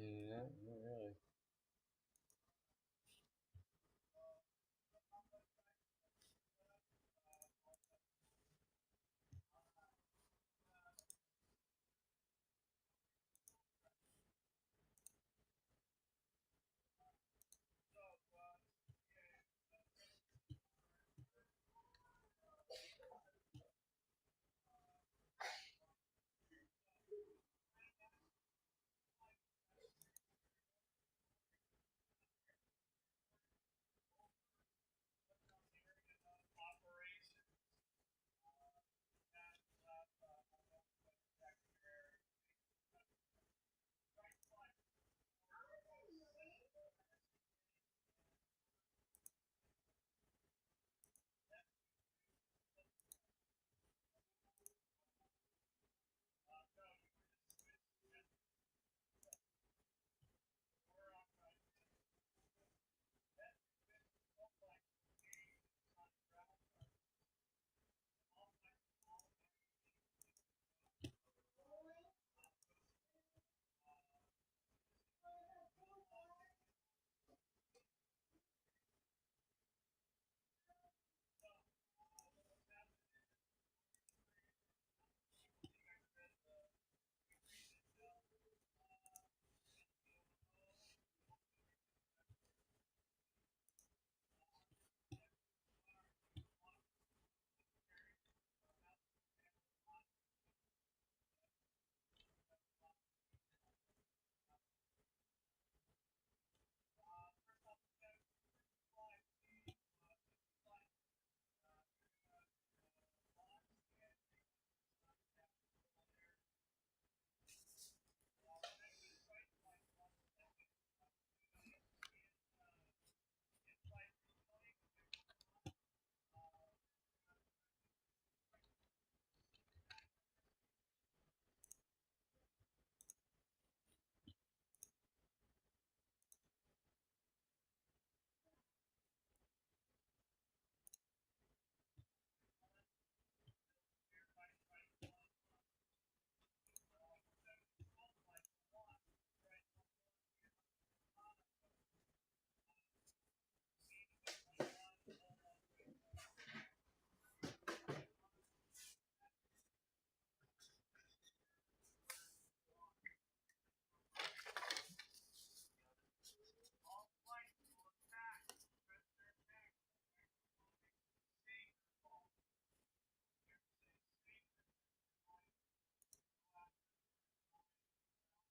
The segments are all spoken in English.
Yeah, not really.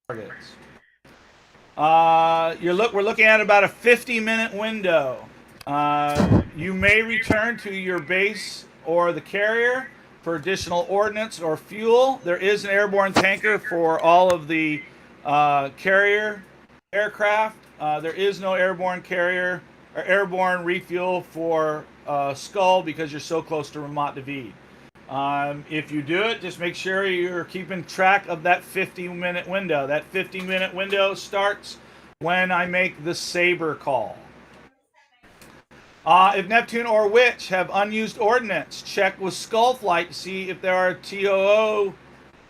Targets. We're looking at about a 50-minute window. You may return to your base or the carrier for additional ordnance or fuel. There is an airborne tanker for all of the carrier aircraft. There is no airborne carrier or airborne refuel for Skull because you're so close to Ramat David. If you do it, just make sure you're keeping track of that 50-minute window. That 50-minute window starts when I make the Saber call. If Neptune or Witch have unused ordnance, check with Skull Flight to see if there are TOO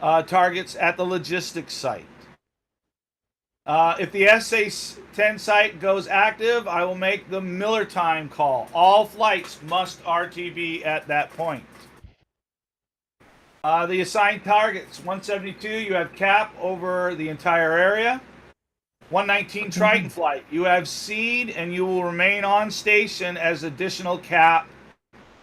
targets at the logistics site. If the SA-10 site goes active, I will make the Miller time call. All flights must RTB at that point. The assigned targets, 172, you have cap over the entire area. 119 Triton flight, you have seed and you will remain on station as additional cap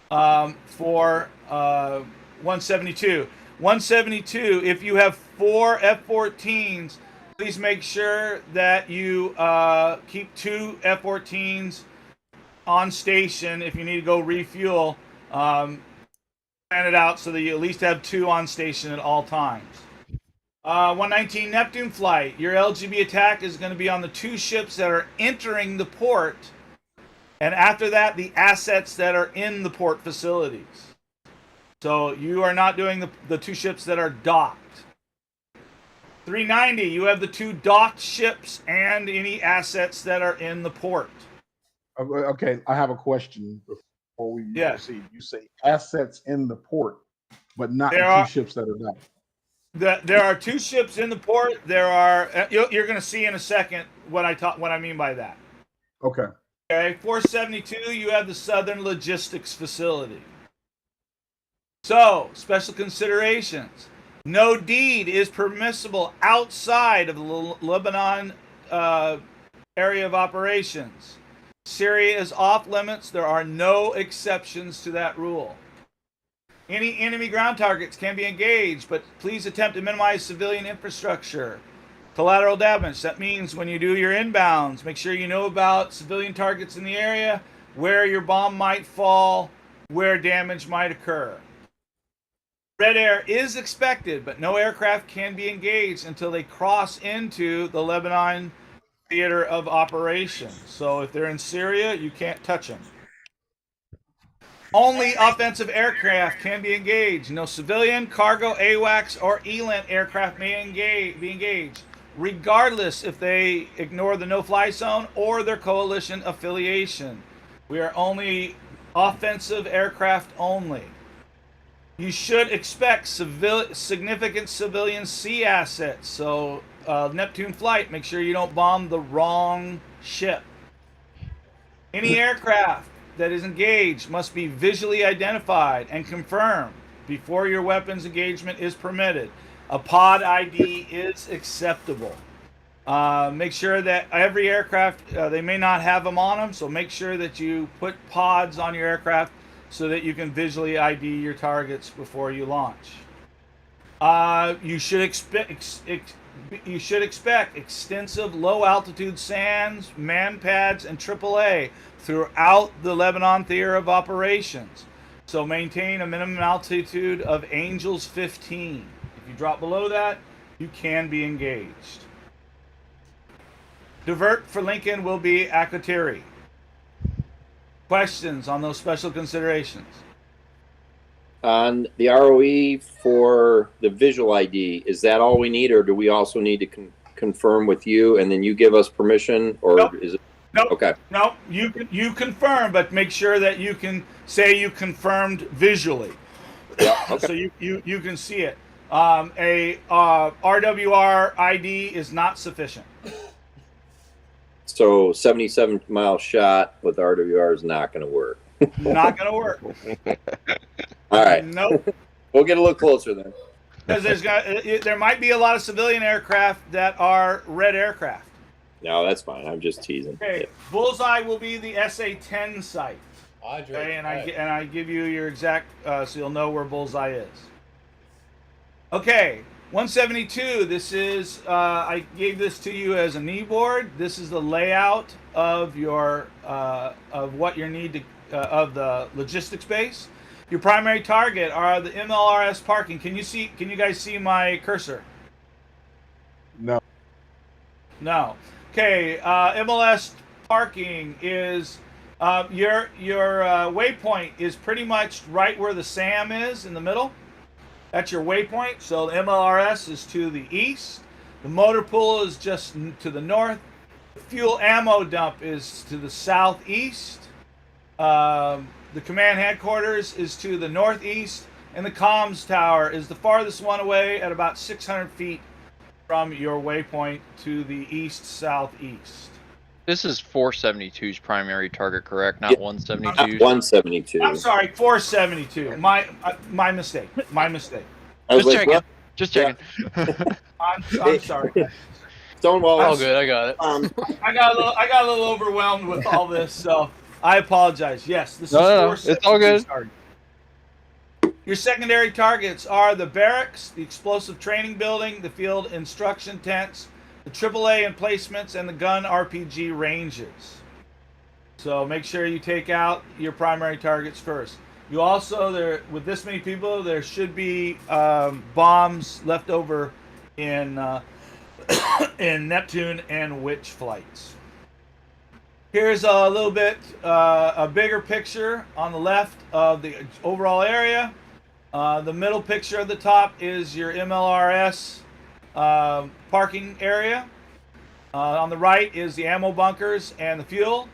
for 172. 172, if you have 4 F-14s, please make sure that you keep 2 F-14s on station if you need to go refuel. Plan it out so that you at least have 2 on station at all times. 119 Neptune flight, your LGB attack is going to be on the 2 ships that are entering the port, and after that, the assets that are in the port facilities. So you are not doing the 2 ships that are docked. 390, you have the 2 docked ships and any assets that are in the port. Okay, I have a question before we Yes. proceed. You say assets in the port, but not There the are 2 ships that are docked. There are 2 ships in the port. There are you're going to see in a second what I mean by that. Okay. Okay, 472. You have the Southern Logistics Facility. So special considerations. No deed is permissible outside of the Lebanon area of operations. Syria is off limits. There are no exceptions to that rule. Any enemy ground targets can be engaged, but please attempt to minimize civilian infrastructure. Collateral damage. That means when you do your inbounds, make sure you know about civilian targets in the area, where your bomb might fall, where damage might occur. Red air is expected, but no aircraft can be engaged until they cross into the Lebanon theater of operations. So if they're in Syria, you can't touch them. Only offensive aircraft can be engaged. No civilian, cargo, AWACS, or ELINT aircraft may be engaged, regardless if they ignore the no-fly zone or their coalition affiliation. We are only offensive aircraft only. You should expect significant civilian sea assets. So Neptune flight, make sure you don't bomb the wrong ship. Any aircraft that is engaged must be visually identified and confirmed before your weapons engagement is permitted. A pod ID is acceptable. Make sure that every aircraft, they may not have them on them, so make sure that you put pods on your aircraft so that you can visually ID your targets before you launch. You should expect extensive low-altitude SANs, man pads, and AAA throughout the Lebanon theater of operations. So maintain a minimum altitude of Angels 15. If you drop below that, you can be engaged. Divert for Lincoln will be Akrotiri. Questions on those special considerations? On the ROE for the visual ID, is that all we need, or do we also need to confirm with you and then you give us permission, or Nope. is it? Nope. Okay. No, you confirm, but make sure that you can say you confirmed visually. Yeah. Okay. So you can see it. A RWR ID is not sufficient. So 77-mile shot with RWR is not going to work. Not going to work. All right. Nope. We'll get a little closer then. Because there might be a lot of civilian aircraft that are red aircraft. No, that's fine. I'm just teasing. Okay. Yeah. Bullseye will be the SA-10 site. Okay, and I give you your exact so you'll know where Bullseye is. Okay, 172. This is I gave this to you as a knee board. This is the layout of your of what you need to of the logistics base. Your primary target are the MLRS parking. Can you guys see my cursor? No. No. Okay, MLS parking is your waypoint is pretty much right where the SAM is in the middle. That's your waypoint. So the MLRS is to the east. The motor pool is just to the north. The fuel ammo dump is to the southeast. The command headquarters is to the northeast. And the comms tower is the farthest one away at about 600 feet from your waypoint to the east-southeast. This is 472's primary target, correct? Not Yeah. 172's? 172. I'm sorry, 472. My mistake. My mistake. I was Just like, checking. what? Just checking. I'm sorry. Stonewall. All good. I got it. I got a little overwhelmed with all this, so I apologize. Yes, this is No, it's all good. target. Your secondary targets are the barracks, the explosive training building, the field instruction tents, the AAA emplacements, and the gun RPG ranges. So make sure you take out your primary targets first. You also, with this many people, there should be bombs left over in in Neptune and Witch flights. Here's a little bit a bigger picture on the left of the overall area. The middle picture at the top is your MLRS parking area. On the right is the ammo bunkers and the fuel.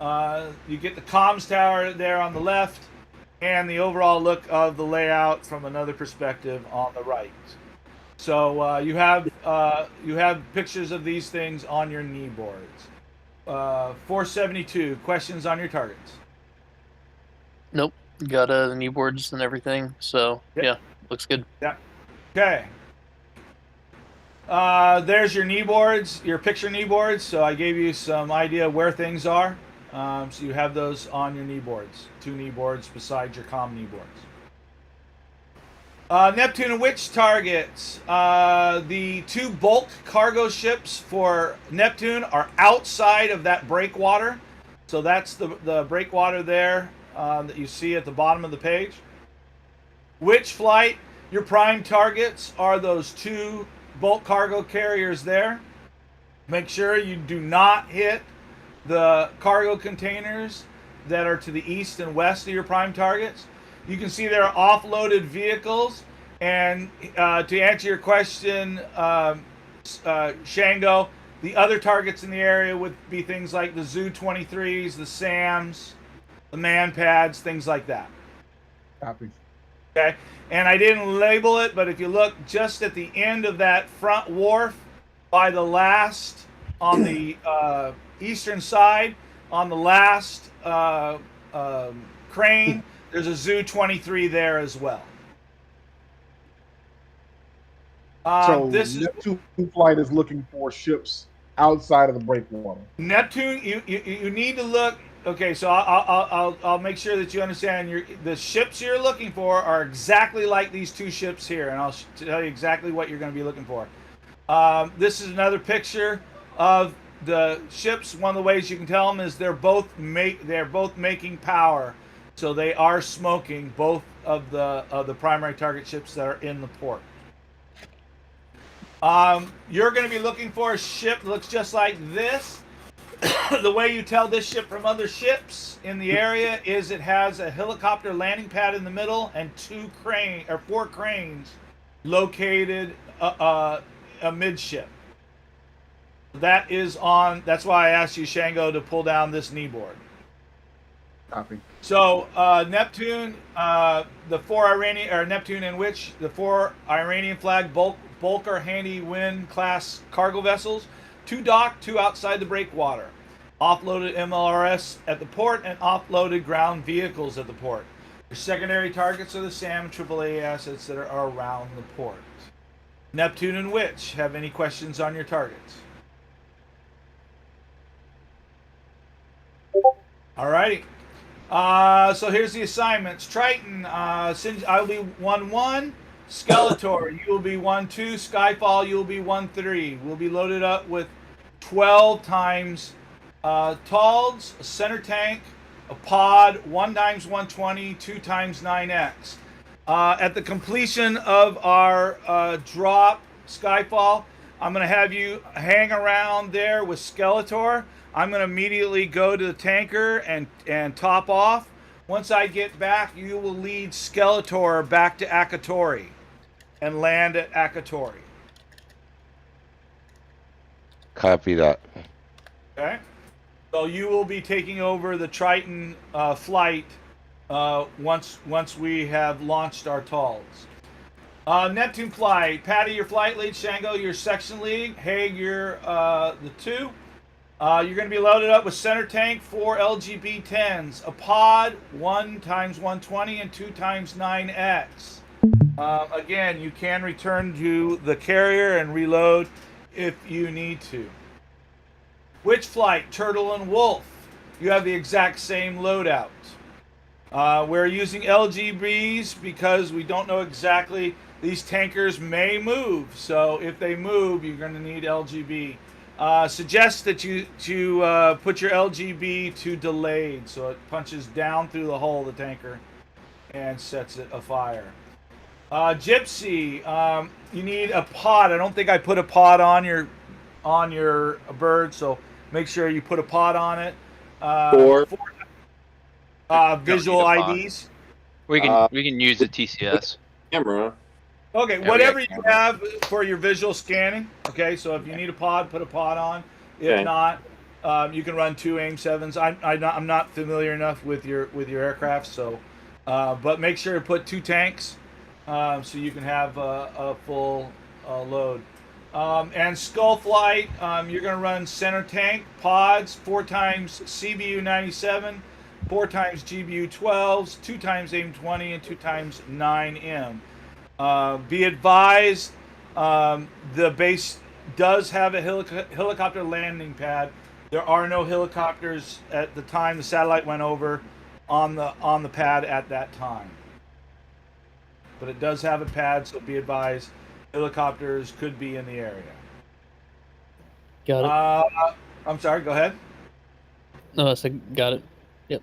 You get the comms tower there on the left, and the overall look of the layout from another perspective on the right. So you have pictures of these things on your knee boards. 472 questions on your targets. Nope. Got the knee boards and everything. So Yep. yeah, looks good. Yeah. Okay. There's your knee boards, your picture knee boards. So I gave you some idea where things are. So you have those on your knee boards, 2 knee boards besides your comm knee boards. Neptune and Witch targets. The 2 bulk cargo ships for Neptune are outside of that breakwater. So that's the breakwater there that you see at the bottom of the page. Witch flight, your prime targets are those 2 bulk cargo carriers there. Make sure you do not hit the cargo containers that are to the east and west of your prime targets. You can see there are offloaded vehicles. And to answer your question, Shango, the other targets in the area would be things like the Zoo-23s, the SAMs, the man-pads, things like that. Copy. Okay, and I didn't label it, but if you look just at the end of that front wharf by the last, on the eastern side, on the last crane, there's a Zoo-23 there as well. So This is Neptune flight is looking for ships outside of the breakwater. Neptune. You need to look. Okay, so I'll make sure that you understand. The ships you're looking for are exactly like these 2 ships here, and I'll tell you exactly what you're going to be looking for. This is another picture of the ships. One of the ways you can tell them is they're both making power, so they are smoking, both of the primary target ships that are in the port. You're going to be looking for a ship that looks just like this. The way you tell this ship from other ships in the area is it has a helicopter landing pad in the middle and 4 cranes located amidship. That's why I asked you, Shango, to pull down this knee board. Copy. So Neptune, the 4 Iranian, or Neptune and Witch, the 4 Iranian flag bulker handy wind class cargo vessels, 2 docked, 2 outside the breakwater, offloaded MLRS at the port, and offloaded ground vehicles at the port. Your secondary targets are the SAM and AAA assets that are around the port. Neptune and Witch, have any questions on your targets? Alrighty. So here's the assignments. Triton, I'll be 1-1. Skeletor, you will be 1-2. Skyfall, you will be 1-3. We'll be loaded up with 12 times Talds, a center tank, a pod, 1 times 120, 2 times 9X. At the completion of our drop, Skyfall, I'm going to have you hang around there with Skeletor. I'm going to immediately go to the tanker and top off. Once I get back, you will lead Skeletor back to Akatori and land at Akatori. Copy that. Okay? So you will be taking over the Triton flight once we have launched our Talds. Neptune flight. Patty, your flight lead. Shango, your section lead. Haig, you're the 2. You're going to be loaded up with center tank, 4 LGB-10s, a pod, 1 times 120 and 2 times 9X. Again, you can return to the carrier and reload if you need to. Witch flight, Turtle and Wolf. You have the exact same loadout. We're using LGBs because we don't know exactly. These tankers may move, so if they move, you're going to need LGB. Suggest that you put your LGB to delayed, so it punches down through the hull of the tanker and sets it afire. Gypsy, you need a pod. I don't think I put a pod on your bird, so make sure you put a pod on it. 4. Visual IDs. We can use the TCS. Camera. Okay, Yeah, whatever we you got have for your visual scanning. Okay, so if you need a pod, put a pod on. If Okay. not, you can run 2 AIM-7s. I'm not familiar enough with your aircraft, so but make sure to put 2 tanks so you can have a full load. And Skull Flight, you're going to run center tank pods, 4 times CBU 97, 4 times GBU 12s, 2 times AIM 20, and 2 times 9M. Be advised, the base does have a helicopter landing pad. There are no helicopters at the time the satellite went over on the pad at that time. But it does have a pad, so be advised, helicopters could be in the area. Got it. I'm sorry, go ahead. No, I said got it. Yep.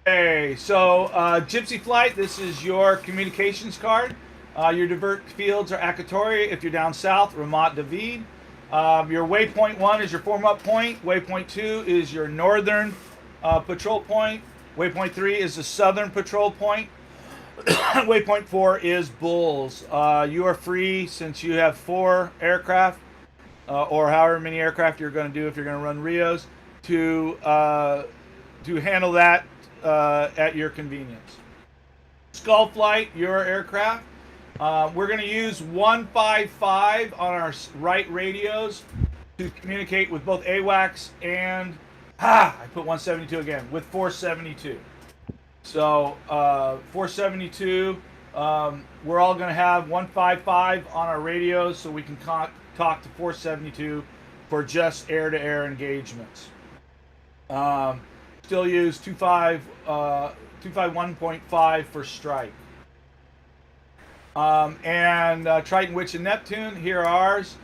Okay, so Gypsy Flight, this is your communications card. Your divert fields are Akatori if you're down south, Ramat David. Your waypoint 1 is your form-up point. Waypoint 2 is your northern patrol point. Waypoint 3 is the southern patrol point. Waypoint 4 is Bulls. You are free, since you have 4 aircraft, or however many aircraft you're going to do if you're going to run Rios, to handle that at your convenience. Skull Flight, your aircraft. We're going to use 155 on our right radios to communicate with both AWACS and I put 172 again with 472. So 472, we're all going to have 155 on our radios, so we can talk to 472 for just air-to-air engagements. Still use 251.5 for strike. And Triton, Witch, and Neptune, here are ours.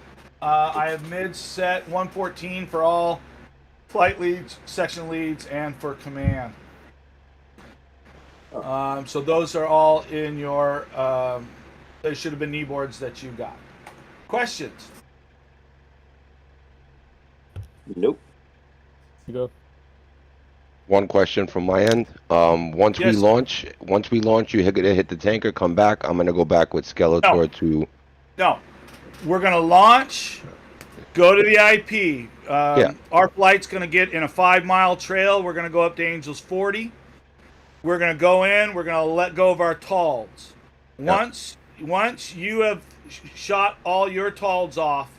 I have mid set 114 for all flight leads, section leads, and for command. So those are all in your, they should have been knee boards that you got. Questions? Nope. You go. One question from my end. Once Yes. we launch, you hit the tanker, come back. I'm gonna go back with Skeletor to. No. We're going to launch, go to the IP. Yeah. Our flight's going to get in a 5-mile trail. We're going to go up to Angels 40. We're going to go in. We're going to let go of our TALDs. Once you have shot all your TALDs off,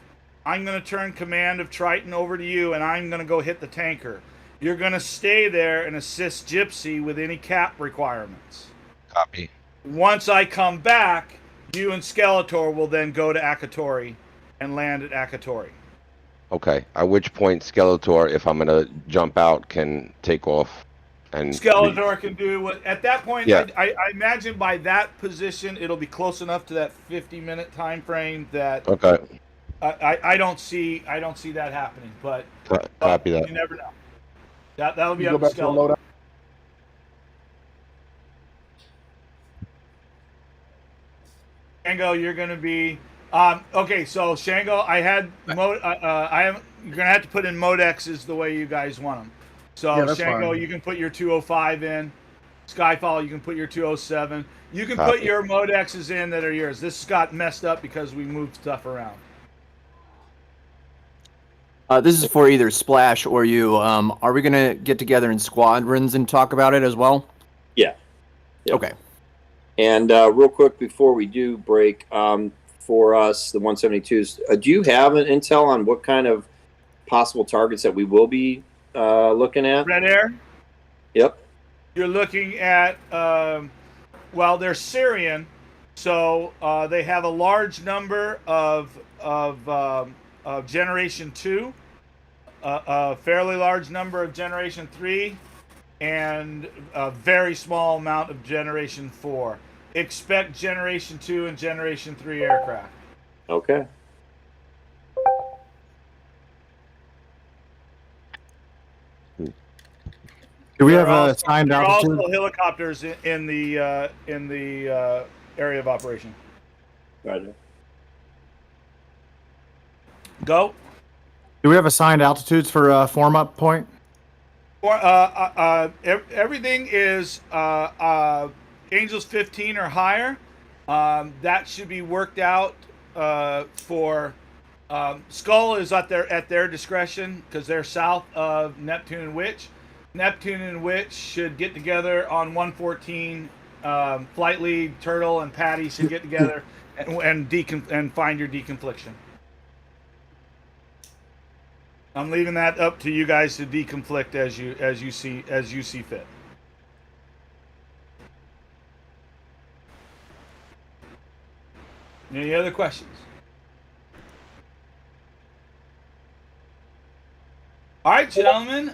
I'm going to turn command of Triton over to you, and I'm going to go hit the tanker. You're going to stay there and assist Gypsy with any cap requirements. Copy. Once I come back, you and Skeletor will then go to Akatori and land at Akatori. Okay. At which point, Skeletor, if I'm gonna jump out, can take off. And Skeletor can do what at that point. Yeah. I imagine by that position it'll be close enough to that 50-minute time frame that Okay. I don't see that happening. But Copy that. you never know. That'll be You up go to back to the Skeletor. loadout. Shango, you're going to be okay. So Shango, you're going to have to put in modexes the way you guys want them. So Yeah, that's Shango, fine. you can put your 205 in. Skyfall, you can put your 207. You can Copy. put your modexes in that are yours. This got messed up because we moved stuff around. This is for either Splash or you. Are we gonna get together in squadrons and talk about it as well? Yeah. Okay. And real quick before we do break, for us, the 172s, do you have an intel on what kind of possible targets that we will be looking at? Red Air, Yep. you're looking at well, they're Syrian, so they have a large number of Generation 2, a fairly large number of Generation 3, and a very small amount of Generation 4. Expect Generation 2 and Generation 3 aircraft. Okay. Do we have There are a also- assigned there are altitude? also helicopters in the area of operation. Right. Go. Do we have assigned altitudes for form up point? Everything is Angels 15 or higher. That should be worked out for Skull is at their discretion because they're south of Neptune and Witch. Neptune and Witch should get together on 114. Flight lead, Turtle, and Patty should get together and find your deconfliction. I'm leaving that up to you guys to deconflict as you see fit. Any other questions? All right, gentlemen.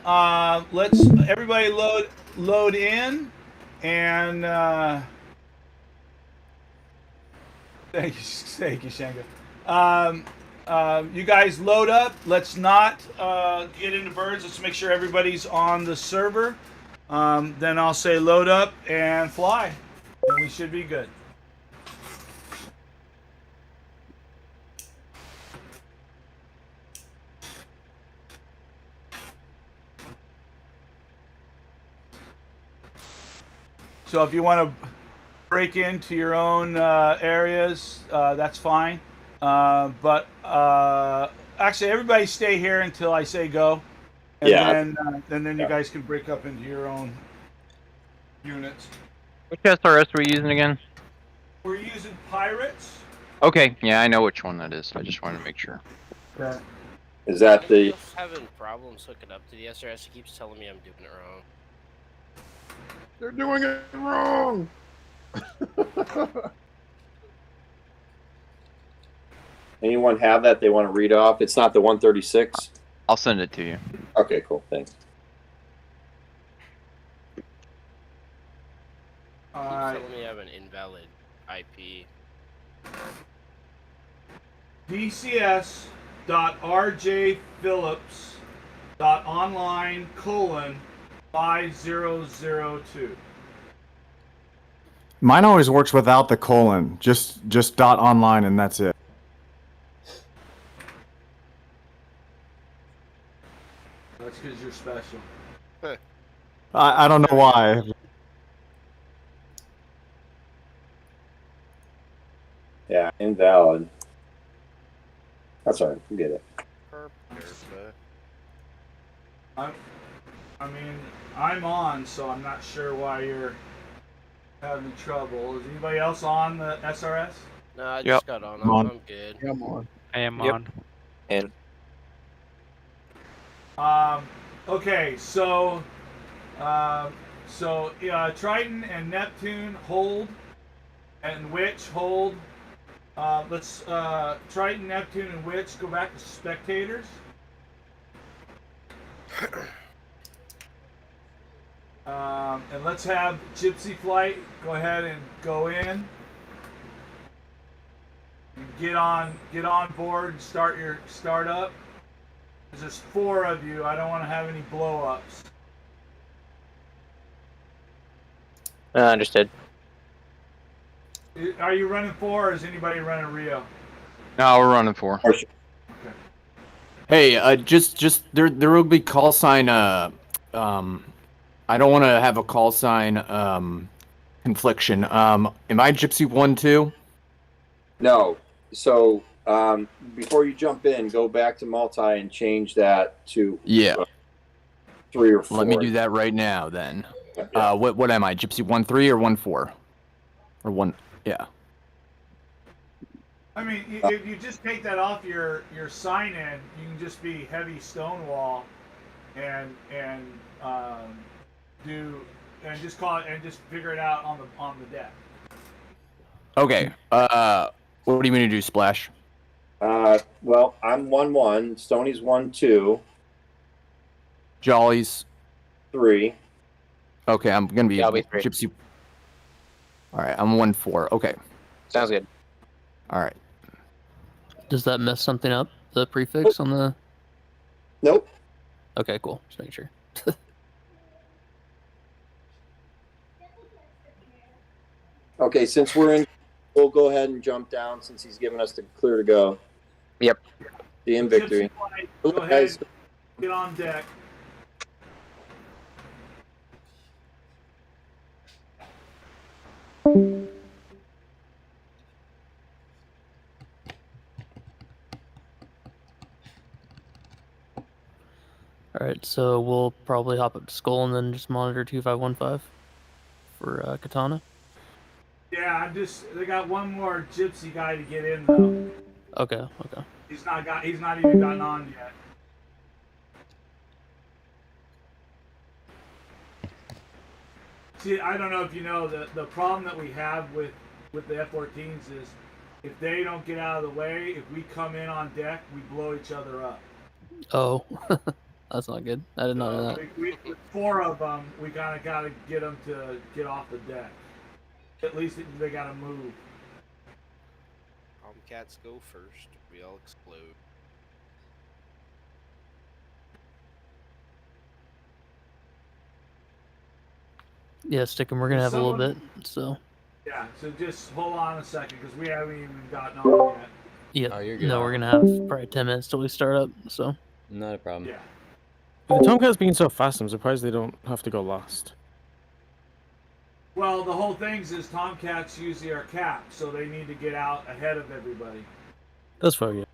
Let's everybody load in, and thank you, Shango. You guys load up. Let's not get into birds. Let's make sure everybody's on the server. Then I'll say load up and fly, and we should be good. So if you want to break into your own areas, that's fine. But actually, everybody stay here until I say go, and then you guys can break up into your own units. Which SRS are we using again? We're using pirates. Okay, yeah, I know which one that is. I just wanted to make sure. Okay. Is that the? I'm having problems hooking up to the SRS. He keeps telling me I'm doing it wrong. They're doing it wrong. Anyone have that they want to read off? It's not the 136. I'll send it to you. Okay, cool. Thanks. He keeps telling me I have an invalid IP. dcs.rjphillips.online:5002. Mine always works without the colon, just dot online, and that's it. That's because you're special. I don't know why. Yeah, invalid. That's all right. You get it. I mean, I'm on, so I'm not sure why you're having trouble. Is anybody else on the SRS? No, I just got on. I'm good. Come on. I am Yep. on. And Okay, so Triton and Neptune hold, and Witch hold. Let's Triton, Neptune, and Witch go back to spectators. And let's have Gypsy Flight go ahead and go in. And get on board and start your startup. There's 4 of you. I don't want to have any blow-ups. Understood. Are you running 4, or is anybody running Rio? No, we're running 4. Hey, just there will be call sign. I don't want to have a call sign confliction. Am I Gypsy 1 too? no. So before you jump in, go back to multi and change that to Yeah. 3 or 4. Let me do that right now then. Yeah. What am I? Gypsy 1-3 or 1-4? Or 1? Yeah. I mean, if you just take that off your sign-in, you can just be heavy Stonewall, and just call it and just figure it out on the deck. Okay. What do you mean to do, Splash? Well, I'm 1-1. Stoney's 1-2. Jolly's 3. okay. I'm gonna be Yeah, I'll be 3. Gypsy. All right. I'm 1-4. Okay. Sounds good. All right. Does that mess something up? The prefix on the. Nope. Okay, cool. Just making sure. Okay, since we're in, we'll go ahead and jump down since he's given us the clear to go. Yep. The in victory. Gypsy Flight, go ahead, get on deck. All right, so we'll probably hop up to Skull and then just monitor 2515 for Katana. Yeah, Yeah, they got one more gypsy guy to get in though. Okay. He's not even gotten on yet. See, I don't know if you know the problem that we have with the F-14s is if they don't get out of the way, if we come in on deck, we blow each other up. Oh, that's not good. I did not know that. With 4 of them, we gotta get them to get off the deck. At least they gotta move. Tomcats go first. We all explode. Yeah, stick 'em. We're gonna have a little bit. So. Yeah. So just hold on a second because we haven't even gotten on yet. Yeah. Oh, you're good. No, we're gonna have probably 10 minutes till we start up. So. Not a problem. Yeah. The Tomcats being so fast, I'm surprised they don't have to go last. Well, the whole thing is Tomcats usually are capped, so they need to get out ahead of everybody. That's fair, yeah.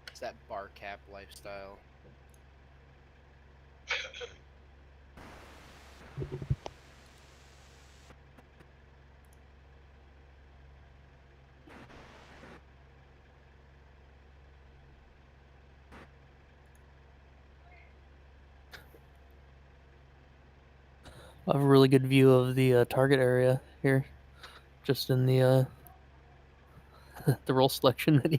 It's that bar cap lifestyle. I have a really good view of the target area here, just in the the roll selection menu.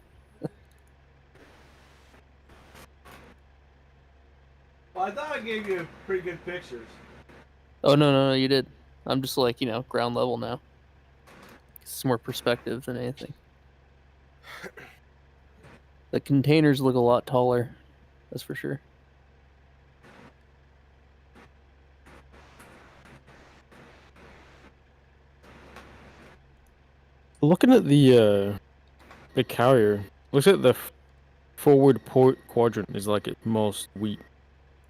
Well, I thought I gave you pretty good pictures. Oh no, you did. I'm just like ground level now. It's more perspective than anything. The containers look a lot taller, that's for sure. Looking at the carrier, looks like the forward port quadrant is like its most weak.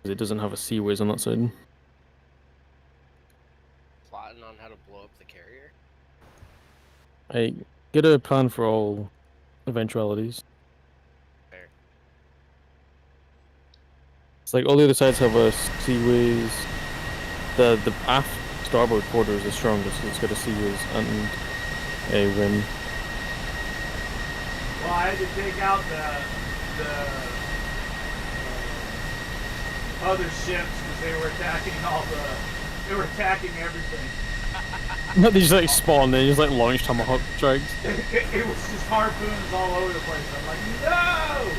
It doesn't have a seaways on that side. Plotting on how to blow up the carrier. I get a plan for all eventualities. Fair. It's like all the other sides have a seaways. The aft starboard quarter is the strongest. It's got a seaways and a rim. Well, I had to take out the other ships because they were attacking they were attacking everything. No, they just like spawn. They just like launch tomahawk strikes. It was just harpoons all over the place. I'm like, no!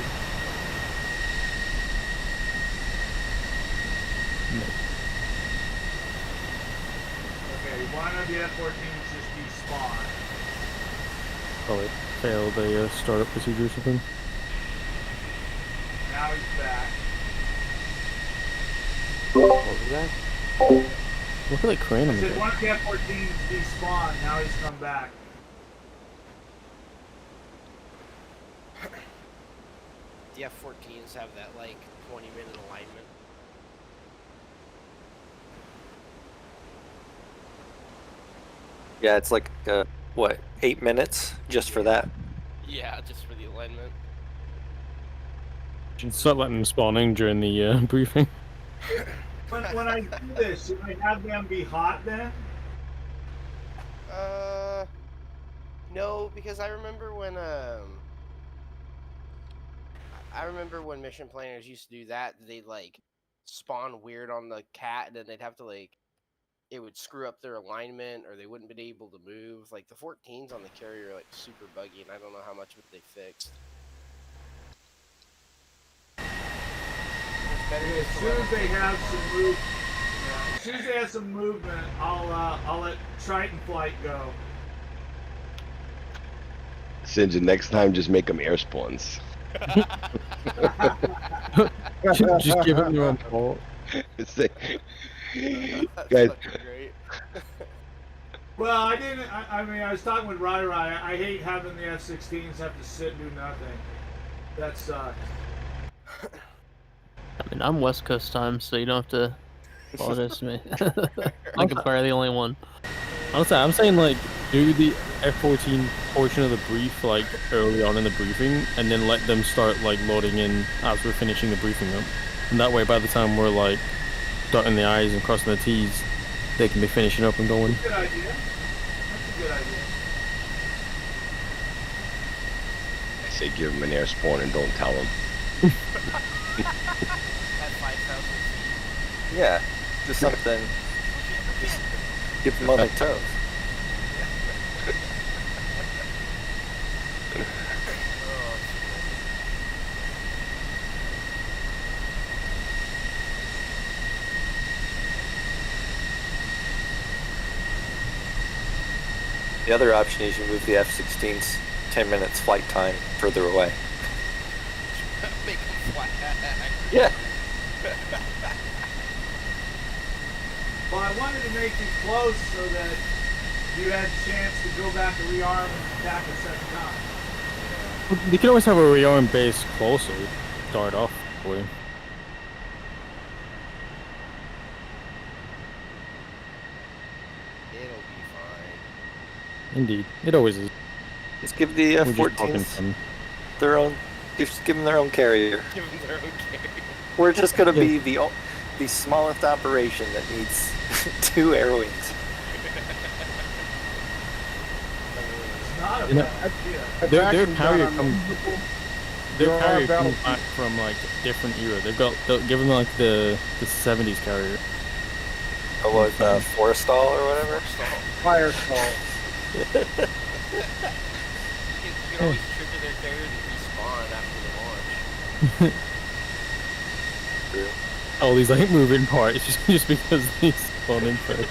Okay, one of the F-14s just despawned. Probably failed a startup procedure or something. Now he's back. What was that? Look at that crane I on the said back. one of the F-14s despawned. Now he's come back. The F-14s have that like 20-minute alignment. Yeah, it's like, 8 minutes just for that? Yeah, just for the alignment. It's not letting them spawning during the briefing. When I do this, should I have them be hot then? No, because I remember when mission planners used to do that, they'd like spawn weird on the cat and then they'd have to like, it would screw up their alignment or they wouldn't be able to move. Like the 14s on the carrier are like super buggy and I don't know how much of it they fixed. As soon as they have some movement, as soon as they have some movement, I'll let Triton Flight go. Sinja, next time just make them air spawns. Just give it your own fault. Guys. Great. Well, I didn't. I mean, I was talking with Rai. I hate having the F-16s have to sit and do nothing. That sucks. I mean, I'm West Coast time, so you don't have to apologize to me. I can probably the only one. I'm saying like do the F-14 portion of the brief like early on in the briefing, and then let them start like loading in as we're finishing the briefing up. And that way, by the time we're like dotting the I's and crossing the T's, they can be finishing up and going. Good idea. That's a good idea. I say give them an air spawn and don't tell them. At 5,000 feet. Yeah, just something. Just keep them on their toes. The other option is you move the F-16's 10 minutes flight time further away. Make them fly. Yeah. Well, I wanted to make it close so that you had a chance to go back and rearm and attack a second time. You can always have a rearm base closer. Start off with. It'll be fine. Indeed, it always is. Just give the We're just talking F-14s fun. their own. Just give them their own carrier. Give them their own carrier. We're just gonna Yeah. be the smallest operation that needs 2 air wings. It's not a You know, bad idea. Their Attacking carrier down comes. There Their are carrier comes battlefields. back from like a different era. They'll give them like the 70s carrier. Or was Forrestal or whatever? Fire stall. You can always trigger their carrier to respawn after the launch. True. All these like moving parts just because they spawn in first. Man,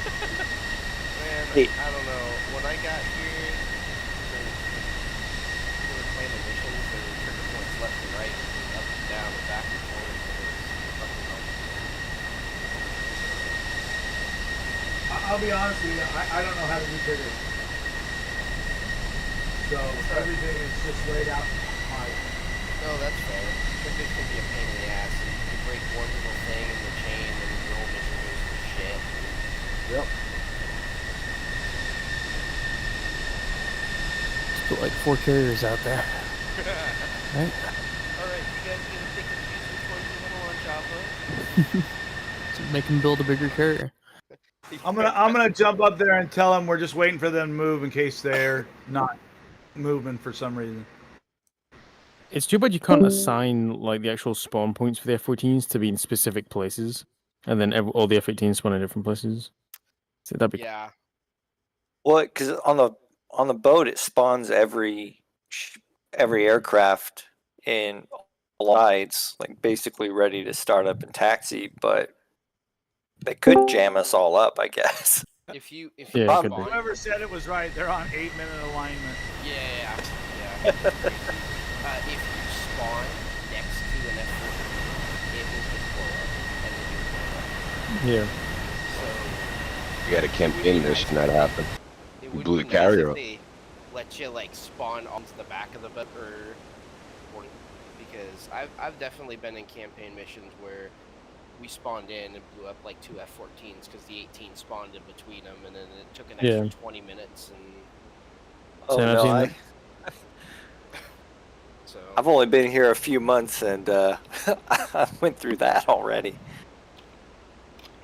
Hey. I don't know. When I got here, we were playing the missions, there were trigger points left and right, and up and down, and back and forth. And it was fucking awesome. I'll be honest with you, I don't know how to do triggers. So everything is just laid out high. No, that's fair. Triggers can be a pain in the ass. You break one little thing in the chain, and your whole mission goes to shit. Yep. Just put like 4 carriers out there. Right? Alright, you guys gonna pick and choose which ones you want to launch off of? So make them build a bigger carrier. I'm gonna jump up there and tell them we're just waiting for them to move in case they're not moving for some reason. It's too bad you can't assign like the actual spawn points for the F-14s to be in specific places, and then all the F-18s spawn in different places. So that'd be Yeah. Well, because on the boat it spawns every aircraft in lights, like basically ready to start up and taxi, but they could jam us all up, I guess. If you Yeah, you it could spawn, be. Whoever said it was right, they're on 8-minute alignment. yeah. If you spawn next to an F-14, it will just blow up, and then you blow up. yeah. So We had a campaign mission that happened. it We would blew be the carrier nice up. if they let you like spawn onto the back of the boat, because I've definitely been in campaign missions where we spawned in and blew up like 2 F-14s because the 18 spawned in between them, and then it took an extra Yeah. 20 minutes, and Oh So I've no, seen so I've only been here a few months and I went through that already.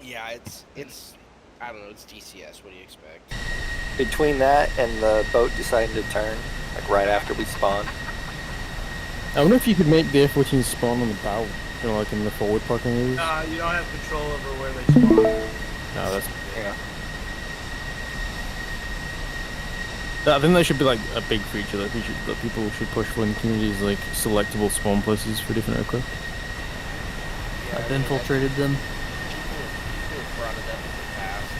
yeah, it's I don't know, it's DCS. What do you expect? Between that and the boat deciding to turn, like right after we spawned. I wonder if you could make the F-14s spawn on the bow, you know, like in the forward parking areas. You don't have control over where they spawn. No, that's. Yeah. I think that should be like a big feature that people should push for in communities, like selectable spawn places for different aircraft. Yeah, I've infiltrated them. People have brought it up in the past.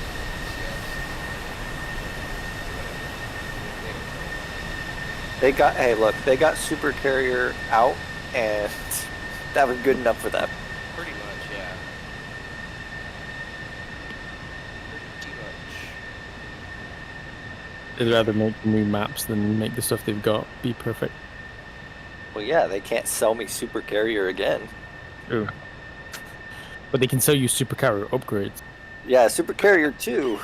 They got super carrier out and that was good enough for them. Pretty much, yeah. Pretty much. They'd rather make new maps than make the stuff they've got be perfect. Well, yeah, they can't sell me super carrier again. True. But they can sell you supercarrier upgrades. Yeah, super carrier 2,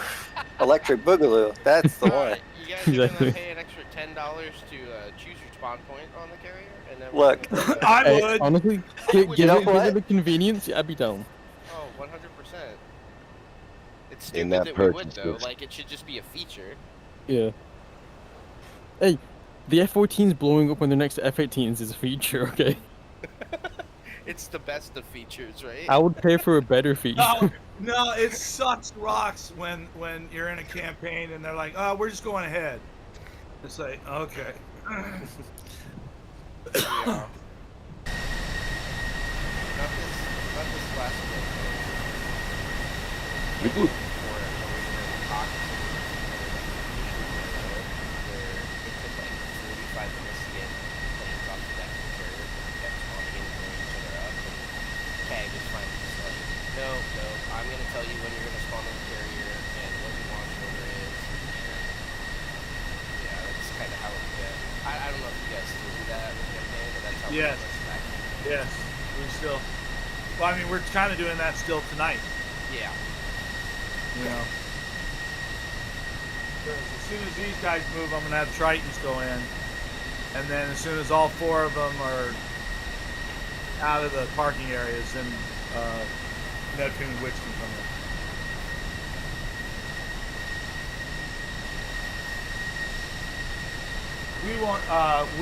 electric boogaloo. That's the one. Alright, you guys are Exactly. gonna pay an extra $10 to choose your spawn point on the carrier, and never. Look. I Hey, would. honestly, would give know it what? the convenience. I'd be down. Oh, 100%. It's In stupid that that we would purchase though. list. Like it should just be a feature. Yeah. Hey, the F-14s blowing up when they're next to F-18s is a feature, okay? It's the best of features, right? I would pay for a better feature. No, it sucks rocks when you're in a campaign and they're like, "Oh, we're just going ahead." It's like, okay. Yeah. Not this last one. We do. No, I'm gonna tell you when you're gonna spawn on the carrier and what your launch order is. And yeah, that's kind of how it goes. I don't know if you guys still do that with campaign, but that's how Yes. it works back. Yes, we still. Well, I mean, we're kind of doing that still tonight. Yeah. You know. 'Cause as soon as these guys move, I'm gonna have Tritons go in, and then as soon as all 4 of them are out of the parking areas, then Neptune and Witch can come in.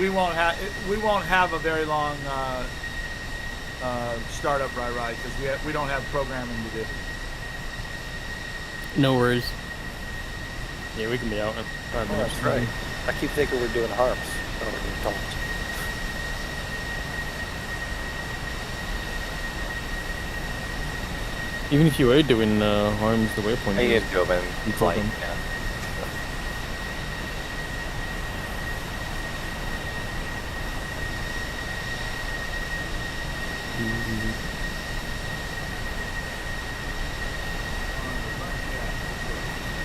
We won't have a very long startup ride because we don't have programming to do. No worries. Yeah, we can be out in 5 Oh, minutes. that's right. I keep thinking we're doing harms. Oh, we don't. Even if you were doing harms, the waypoint. I is- get to them in flight. them. Yeah.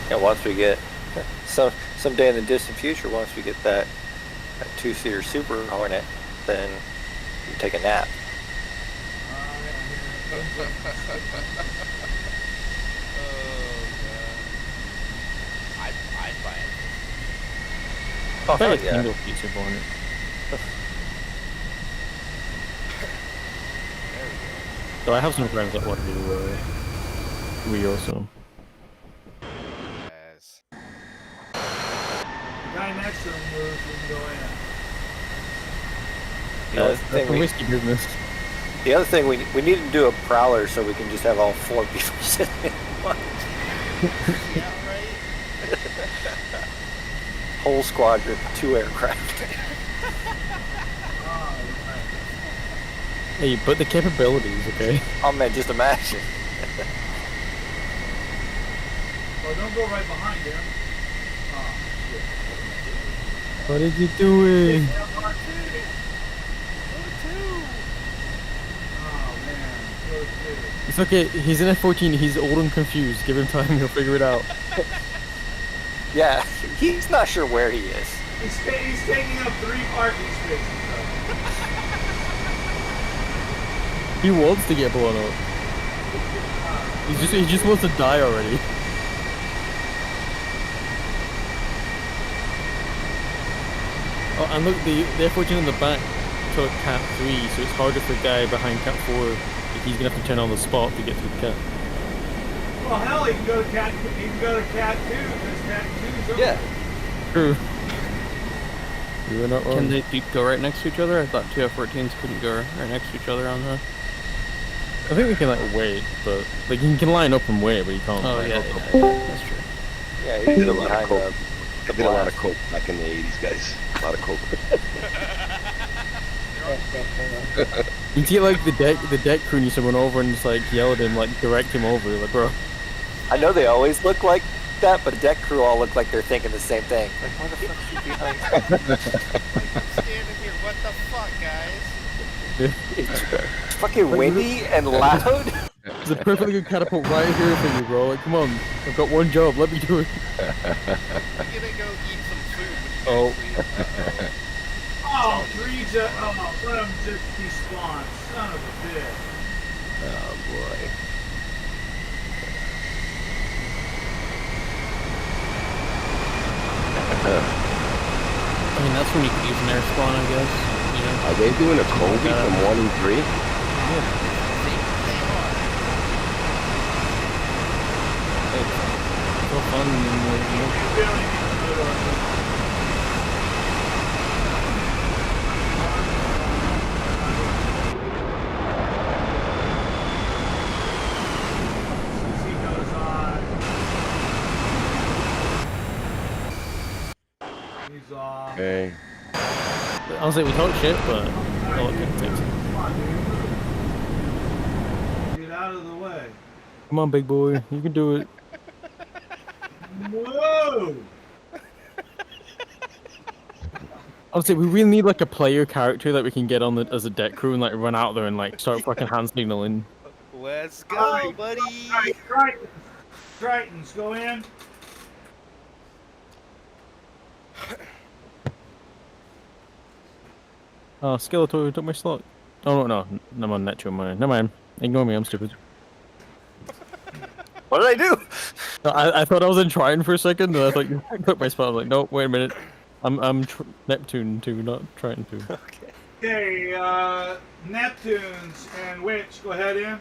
Yeah, once we get someday in the distant future, once we get that 2-seater Super Hornet, then you take a nap. I'd buy it. Oh, I hell bet a yeah. single feature on it. So I have some friends that want to do Rio, so. Yes. The guy next to him moves, we can go in. The other That's thing a we, risky business. the other thing we need to do a prowler so we can just have all 4 people sitting in one. Yeah, right? Whole squadron, 2 aircraft. Hey, but the capabilities, okay? Oh man, just imagine. Oh, don't go right behind him. Oh, shit. What is he doing? Oh, man. Go to. It's okay, he's in F-14, he's old and confused. Give him time, he'll figure it out. Yeah, he's not sure where he is. He's taking up 3 parking spaces, though. He wants to get blown up. He just wants to die already. Oh, and look, the F-14 in the back took Cat 3, so it's harder for the guy behind Cat 4 if he's gonna have to turn on the spot to get through the Cat. Well, hell, he can go to Cat 2 because Cat 2's over. Yeah. True. You were not wrong. Can they go right next to each other? I thought 2 F-14s couldn't go right next to each other on the. I think we can like wait, but like you can line up and wait, but you can't. Oh like, yeah, hook up. that's true. Yeah, Did he's a lot of behind coke. the I did a lot of blast. coke back in the 80s, guys. A lot of coke. You see like the deck crew needs to run over and just like yell at him, like direct him over, like bro. I know they always look like that, but the deck crew all look like they're thinking the same thing. Like, why the fuck is he behind? I'm standing here. What the fuck, guys? It's fucking windy and loud. There's a perfectly good catapult right here for you, bro. Like, come on, I've got one job, let me do it. I'm gonna go eat some food. Oh. When you guys leave. Oh, 3 just. Oh, let him just despawn. Son of a bitch. Oh boy. I mean, that's when you could use an air spawn, I guess. Yeah. Are they doing a Kobe Yeah. from 1 and 3? So fun. He's on. Okay. I was like, we talk shit, but oh, okay, thanks. Get out of the way. Come on, big boy, you can do it. Whoa! I was like, we really need like a player character that we can get on as a deck crew and like run out there and like start fucking hand signaling. Let's go, Alright, buddy. Tritons, go in. Oh, Skeletor took my slot. Oh no, I'm on net mine. Never mind. Ignore me, I'm stupid. What did I do? No, I thought I was in Triton for a second, and I thought you took my spot. I was like, no, wait a minute. I'm Neptune 2, not Triton 2. Okay. Okay, Neptunes and Witch, go ahead in.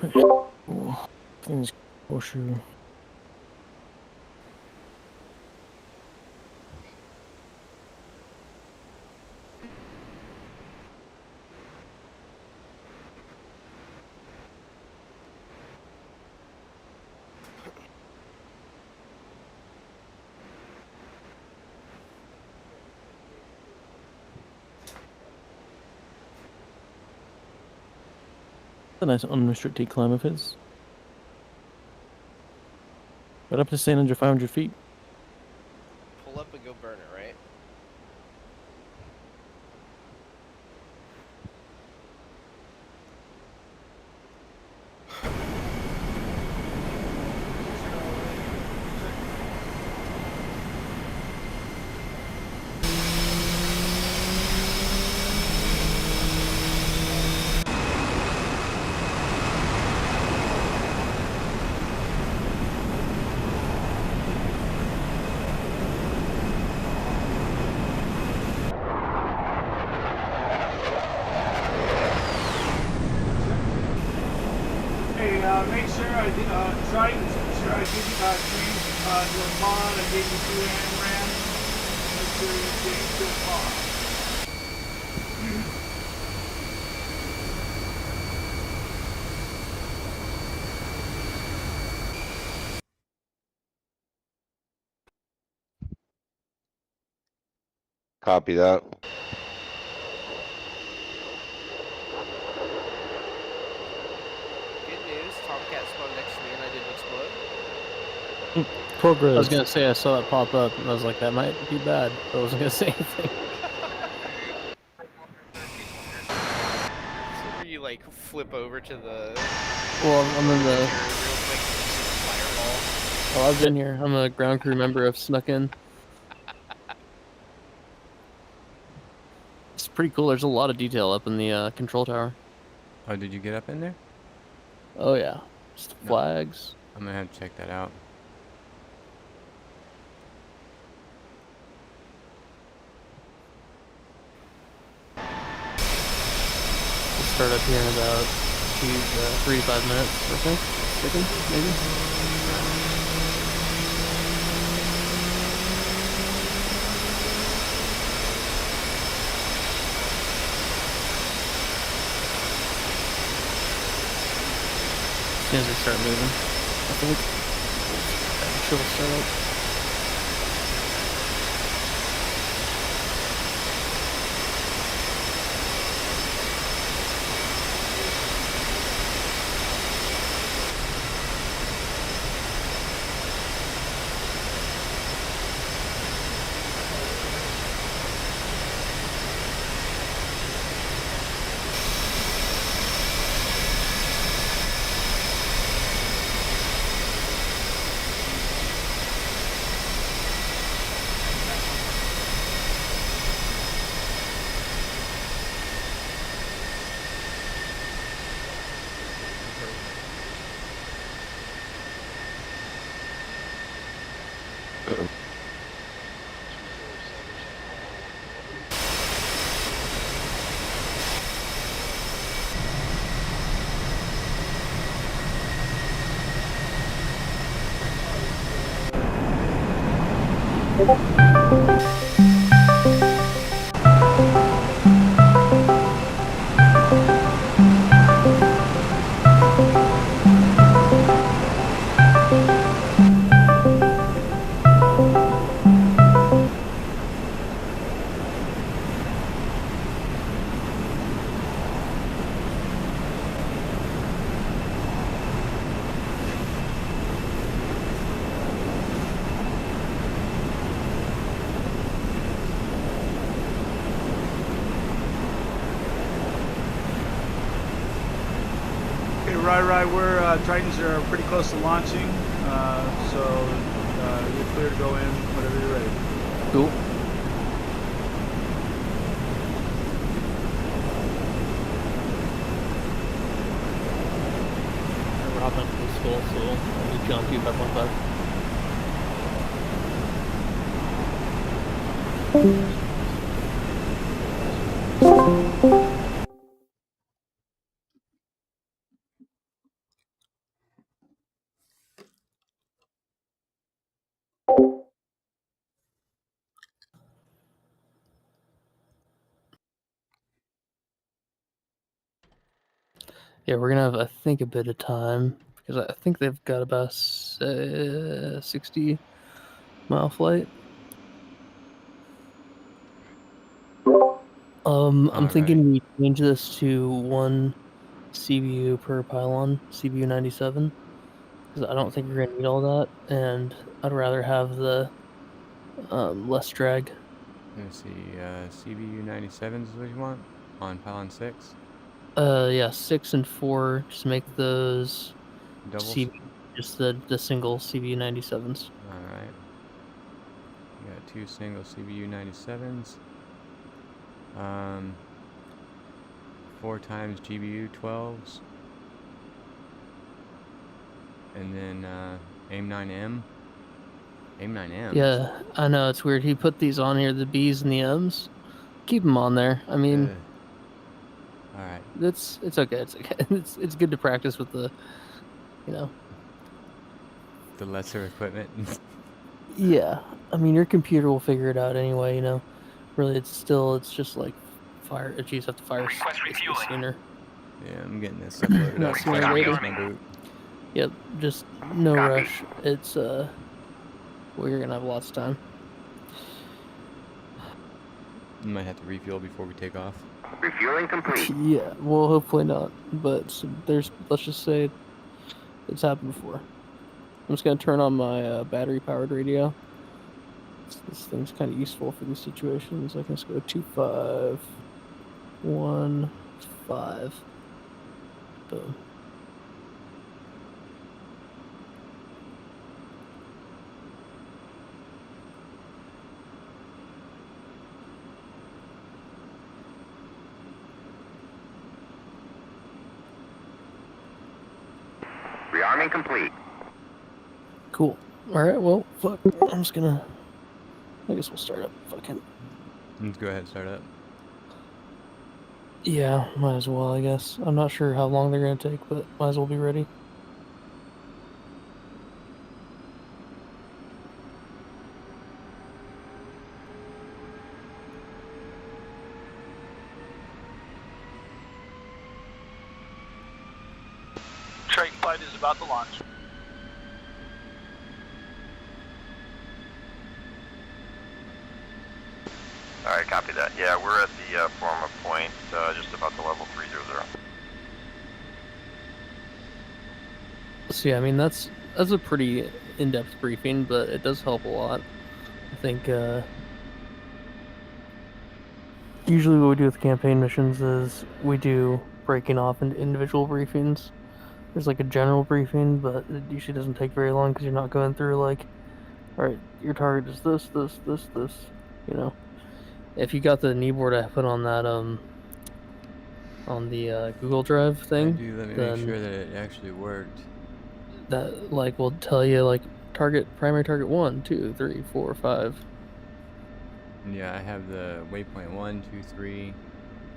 Oh, things horseshoe. A nice unrestricted climb of his. But up to staying under 500 feet. Pull up and go burn it, right? Hey, make sure Tritons, make sure I give you change your mod. I gave you 2 AMRAM. Make sure you change your mod. Copy that. Good news. Tomcat spawned next to me and I didn't explode. Progress. I was gonna say I saw that pop up, and I was like, that might be bad, but I wasn't gonna say anything. So where you like flip over to the Well, I'm in the. real quick and just fireball. Oh, I've been here. I'm a ground crew member. I've snuck in. It's pretty cool. There's a lot of detail up in the control tower. Oh, did you get up in there? Oh yeah, just No. flags. I'm gonna have to check that out. We'll start up here in about 3 to 5 minutes, I think. Second, maybe. As soon as we start moving, I think. I'm sure we'll start up. Okay, right. We're Tritons are pretty close to launching, so you're clear to go in whenever you're ready. Cool. We're hopping up to the school, so I'll meet you on 2515. Yeah, we're gonna have, I think, a bit of time because I think they've got about 60-mile flight. I'm thinking we change this to 1 CBU per pylon, CBU 97, because I don't think we're gonna need all that, and I'd rather have the less drag. Let's see, CBU 97s is what you want on pylon 6. Yeah, 6 and 4, just make those Doubles. just the single CBU 97s. All right. You got 2 single CBU 97s. 4 times GBU 12s. And then AIM 9M. AIM 9M. Yeah, I know, it's weird. He put these on here, the B's and the M's. Keep them on there. I mean, all right. It's okay. It's okay. It's good to practice with the, the lesser equipment. Yeah, I mean, your computer will figure it out anyway. Really, it's just like fire. You just have to fire sooner. Yeah, I'm getting this uploaded up. Sooner or later. My boot. Yep, just no rush. It's well, you're gonna have lots of time. You might have to refuel before we take off. Refueling complete. Yeah, well, hopefully not. But let's just say it's happened before. I'm just gonna turn on my battery-powered radio. This thing's kind of useful for these situations. I can just go 2515. Boom. Rearming complete. Cool. Alright, well, fuck. I'm just gonna... I guess we'll start up. Fucking... Let's go ahead and start up. Yeah, might as well, I guess. I'm not sure how long they're gonna take, but might as well be ready. Triton flight is about to launch. Alright, copy that. Yeah, we're at the former point, just about to level 300. So yeah, I mean, that's a pretty in-depth briefing, but it does help a lot. I think, usually what we do with campaign missions is we do breaking off into individual briefings. There's like a general briefing, but it usually doesn't take very long because you're not going through like, alright, your target is this, If you got the kneeboard I put on that, on the Google Drive thing, Let me make sure that it actually worked. That like will tell you like primary target 1, 2, 3, 4, 5. Yeah, I have the waypoint 1, 2, 3,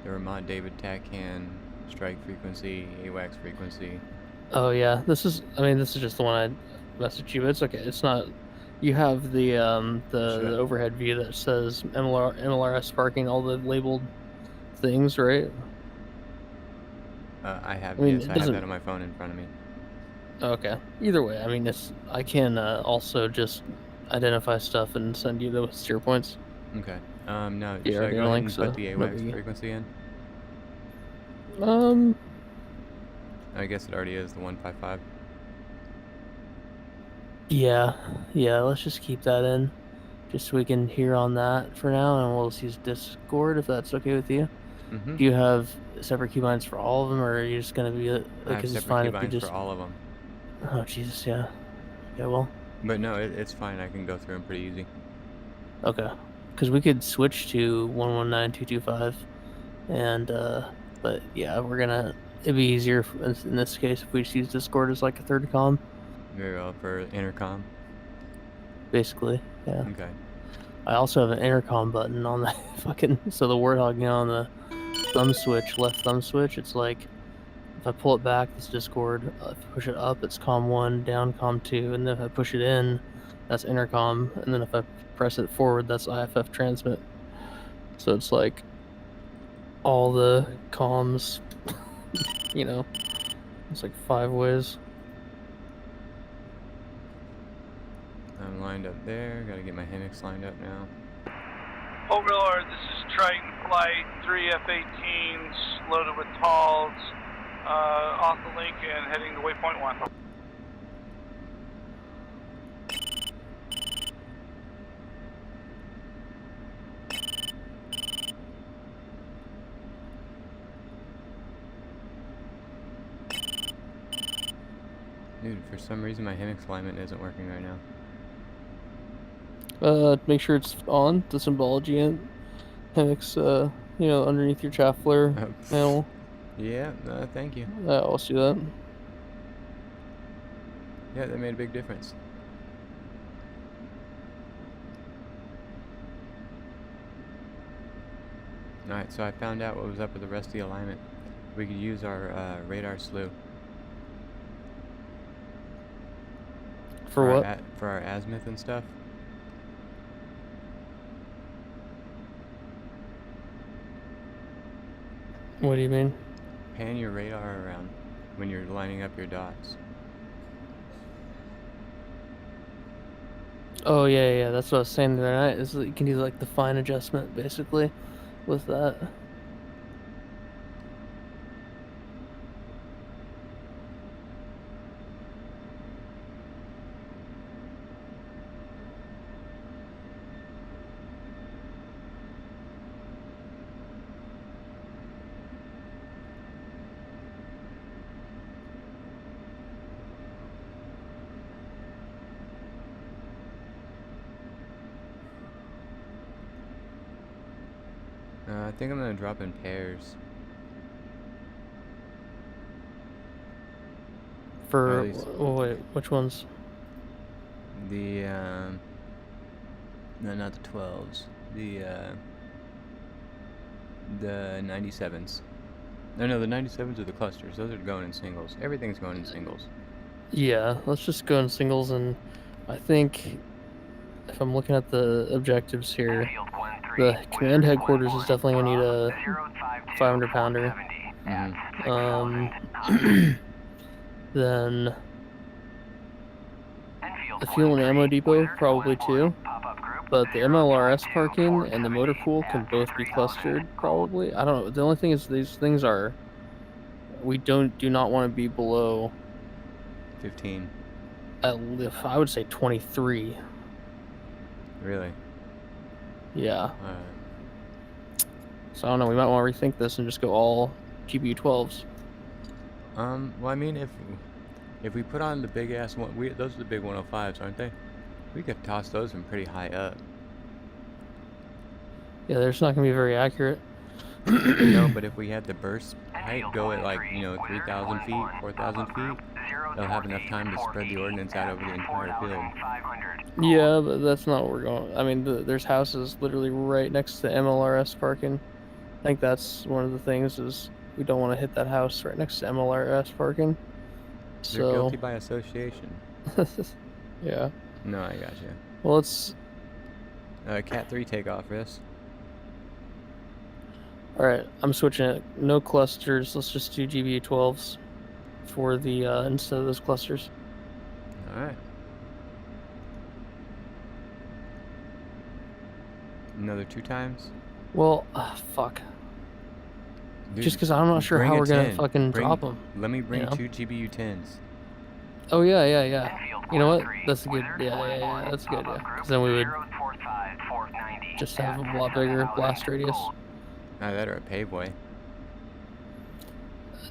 the Vermont David TACAN strike frequency, AWACS frequency. Oh yeah, this is just the one I messaged you, but it's okay. It's not You have the Should I- the overhead view that says MLRS parking, all the labeled things, right? I have, I mean, yes, it I have doesn't- that on my phone in front of me. Okay. Either way, I mean, I can also just identify stuff and send you the steer points. Okay. Now, Yeah, should I already go ahead link, and so put the no AWACS biggie. frequency in? I guess it already is the 155. Yeah, let's just keep that in, just so we can hear on that for now, and we'll just use Discord if that's okay with you. Mm-hmm. Do you have separate keybinds for all of them, or are you just gonna be I like, have is it separate fine if we keybinds just? for all of them. Oh Jesus, yeah. Okay, well, But no, it's fine. I can go through them pretty easy. okay, because we could switch to 119.225, and but yeah, it'd be easier in this case if we just use Discord as like a third comm, Very well for intercom. basically. Yeah. Okay. I also have an intercom button on the fucking so the Warthog, you know, on the thumb switch, left thumb switch. It's like if I pull it back, it's Discord. If I push it up, it's comm 1, down comm 2, and then if I push it in, that's intercom, and then if I press it forward, that's IFF transmit. So it's like all the comms, you know, it's like 5 ways. I'm lined up there. Gotta get my Hemix lined up now. Overlord, this is Triton Flight, 3 F-18s loaded with TALs, off the link and heading to waypoint 1. Dude, for some reason my Hemix alignment isn't working right now. Make sure it's on the symbology and Hemix, you know, underneath your chaff flare panel. Yeah, thank you. I'll see that. Yeah, that made a big difference. Alright, so I found out what was up with the rest of the alignment. We could use our radar slew. For what? For our azimuth and stuff. What do you mean? Pan your radar around when you're lining up your dots. Oh yeah, that's what I was saying the other night. Is that you can do like the fine adjustment basically with that. I think I'm gonna drop in pairs. For wait, which ones? The no, not the 12s. The 97s. No, the 97s are the clusters. Those are going in singles. Everything's going in singles. Yeah, let's just go in singles, and I think if I'm looking at the objectives here, the command headquarters is definitely gonna need a 500 pounder. Then the fuel and ammo depot probably too, but the MLRS parking and the motor pool can both be clustered probably. I don't know. The only thing is these things are we do not want to be below 15. I would say 23. Really? Yeah. So I don't know. We might want to rethink this and just go all GPU 12s. Well, I mean, if we put on the big ass one, those are the big 105s, aren't they? We could toss those from pretty high up. Yeah, they're just not gonna be very accurate. No, but if we had the burst height go at like 3,000 feet, 4,000 feet, they'll have enough time to spread the ordnance out over the entire field. Yeah, but that's not what we're going. I mean, there's houses literally right next to MLRS parking. I think that's one of the things is we don't want to hit that house right next to MLRS parking. They're guilty by association. Yeah. No, I got you. Well, it's Cat 3 takeoff risk. all right. I'm switching it. No clusters. Let's just do GBU-12s for the instead of those clusters. All right. Another 2 times. Well, fuck. Dude, Just because I'm not sure bring how a we're gonna 10. fucking drop them. Let me bring you know? 2 GBU-10s. Oh yeah. You know what? That's a good. Yeah. That's a good idea. Because then we would just have a lot bigger blast radius. Either that or a paveway.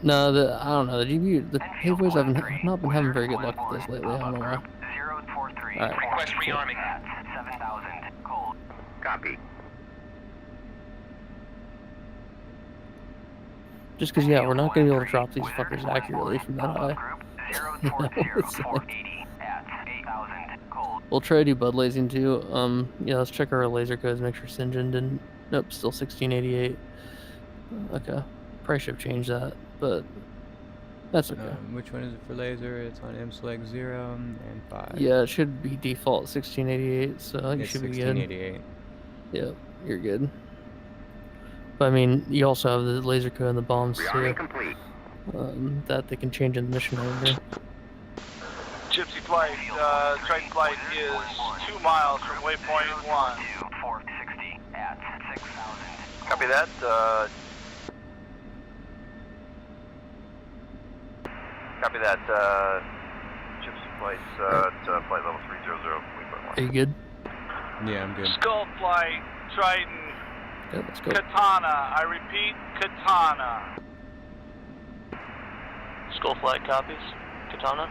No, I don't know. The paveways have not been having very good luck with this lately. I don't know why. Alright. Request rearming. 7,000. Cold. Copy. Just because, yeah, we're not going to be able to drop these fuckers accurately from that high. We'll try to do bud lasing too. Yeah, let's check our laser codes, make sure Sinjin didn't. Nope, still 1688. Okay. Probably should have changed that, but that's okay. Which one is it for laser? It's on M-Select 0 and 5. Yeah, it should be default 1688, so you It's should be good. 1688. Yep, you're good. But I mean, you also have the laser code and the bombs too. That they can change in the mission order. Gypsy Flight, Triton Flight is 2 miles from waypoint 1. Copy that. Copy that. Gypsy Flight's at flight level 300. Are you good? Yeah, I'm good. Skull Flight, Triton, Yeah, let's go. Katana. I repeat, Katana. Skull Flight copies. Katana.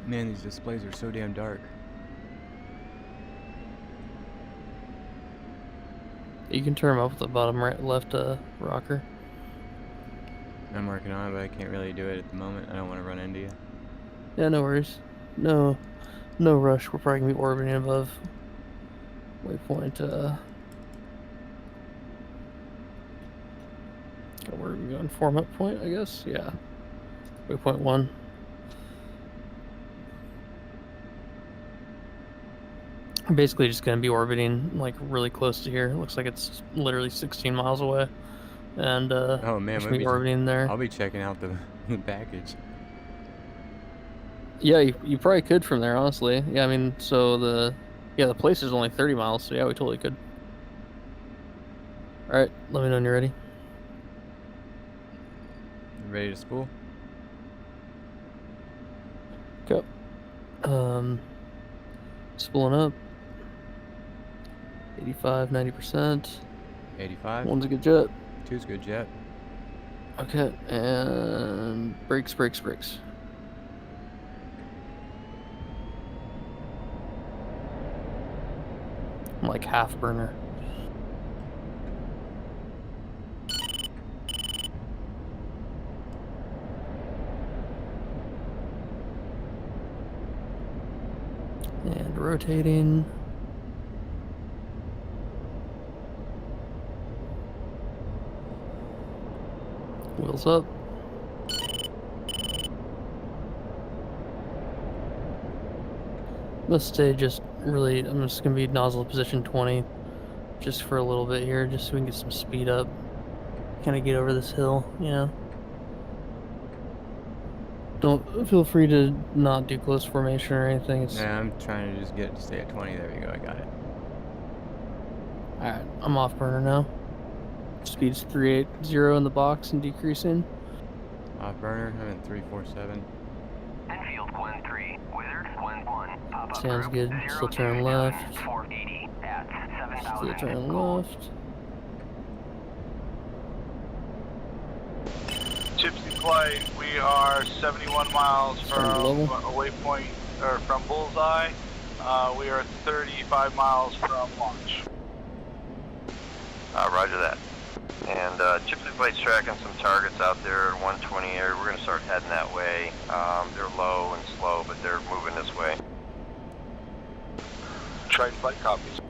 Man, these displays are so damn dark. You can turn them up with the bottom right, left rocker. I'm working on it, but I can't really do it at the moment. I don't want to run into you. Yeah, no worries. No rush. We're probably gonna be orbiting above waypoint. Where are we going? Format point, I guess. Yeah. Waypoint 1. I'm basically just gonna be orbiting like really close to here. Looks like it's literally 16 miles away, and Oh man, just we'll be orbiting there. I'll be checking out the package. Yeah, you probably could from there, honestly. Yeah, I mean, so the place is only 30 miles, so yeah, we totally could. All right, let me know when you're ready. Ready to spool? Go. Spooling up. 85, 90%. 85. 1's a good jet. 2's good jet. Okay, and brakes. I'm like half burner. And rotating. Wheels up. Let's stay just really, I'm just going to be nozzle position 20 just for a little bit here, just so we can get some speed up. Kind of get over this hill, you know. Don't feel free to not do close formation or anything. It's, Yeah, I'm trying to just get it to stay at 20. There we go. I got it. Alright, I'm off burner now. Speed's 380 in the box and decreasing. Off burner. I'm at 347. Enfield Gwen 3, Wizard Gwen 1. Pop-up Sounds group, good. Still turn left. 480 at 7,000. Still turn Cold. left. Gypsy Flight, we are 71 miles from level. waypoint, or from Bullseye. We are 35 miles from launch. Roger that. And Gypsy Flight's tracking some targets out there at 120 area. We're going to start heading that way. They're low and slow, but they're moving this way. Triton Flight copies.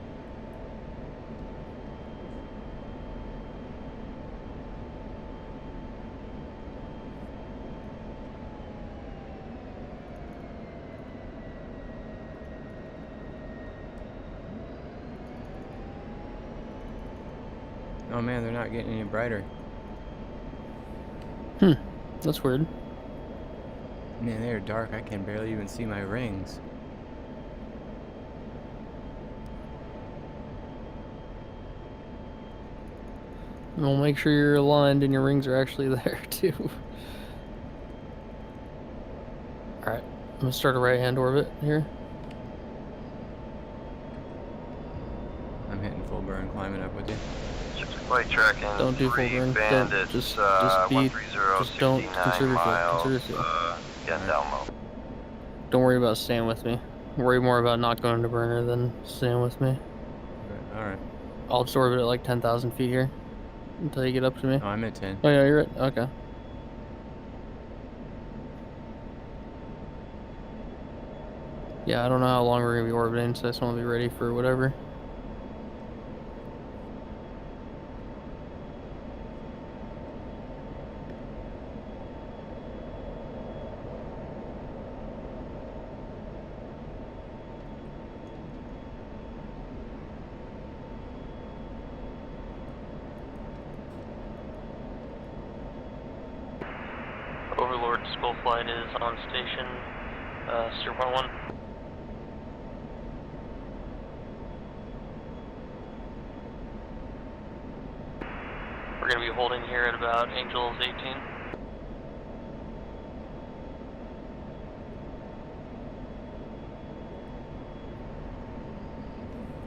Oh man, they're not getting any brighter. That's weird. Man, they are dark. I can barely even see my rings. We'll make sure you're aligned and your rings are actually there too. Alright, I'm gonna start a right-hand orbit here. I'm hitting full burn, climbing up with you. Flight tracking. Don't do full burn. Bandits, Just don't conserve your fuel. Get down low. Don't worry about staying with me. Worry more about not going to burner than staying with me. Okay, alright. I'll absorb it at like 10,000 feet here until you get up to me. Oh, I'm at 10. Oh yeah, you're right. Okay. Yeah, I don't know how long we're gonna be orbiting, so I just want to be ready for whatever. Overlord Skull Flight is on station, 0.1. We're going to be holding here at about Angels 18.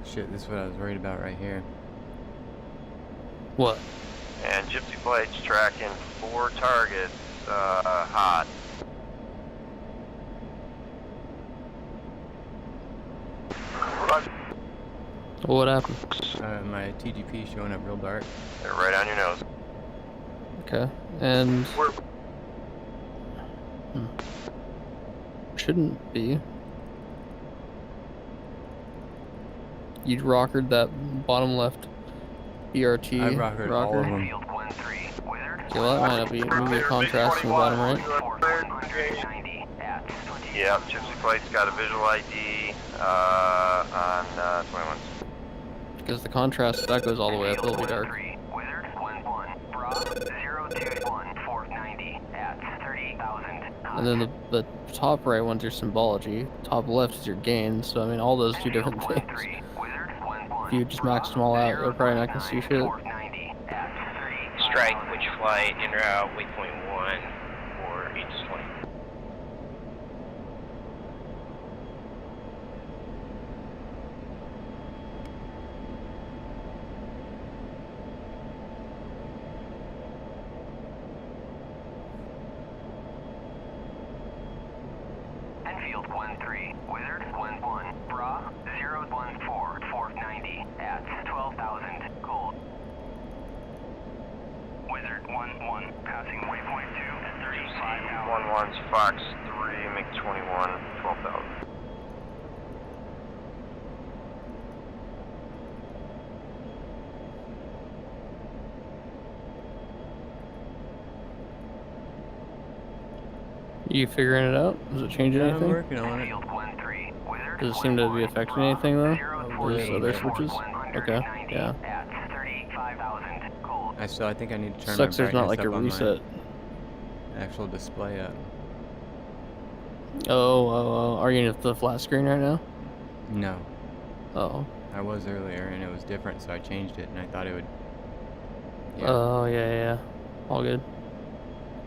Shit, this is what I was worried about right here. What? And Gypsy Flight's tracking 4 targets, hot. What happened? My TGP showing up real dark. They're right on your nose. Okay, and shouldn't be. You'd rockered that bottom left BRT I rockered all of them. Okay, well, that might not be. Maybe a contrast in the bottom right. Yeah, Gypsy Flight's got a visual ID on 21. Because the contrast, that goes all the way up, it'll be dark. And then the top right one's your symbology, top left is your gain, so I mean all those do different things. If you just maxed them all out, you're probably not gonna see shit. Strike, which flight, en route, waypoint 1, or 8 to 20. Enfield 1-3, Wizard 1-1, Bra 014, 490 at 12,000, cold. Wizard 1-1, passing waypoint 2 at 35 hours. 1-1's Fox 3, MiG-21, 12,000. You figuring it out? Does it change anything? I'm working on it. Does it seem to be affecting anything though? There's other switches? Okay, yeah. I think I need to turn Sucks my there's not brightness like a up on reset. my actual display up. Oh, are you in the flat screen right now? No. Oh. I was earlier and it was different, so I changed it and I thought it would. Yeah. Oh, yeah. All good.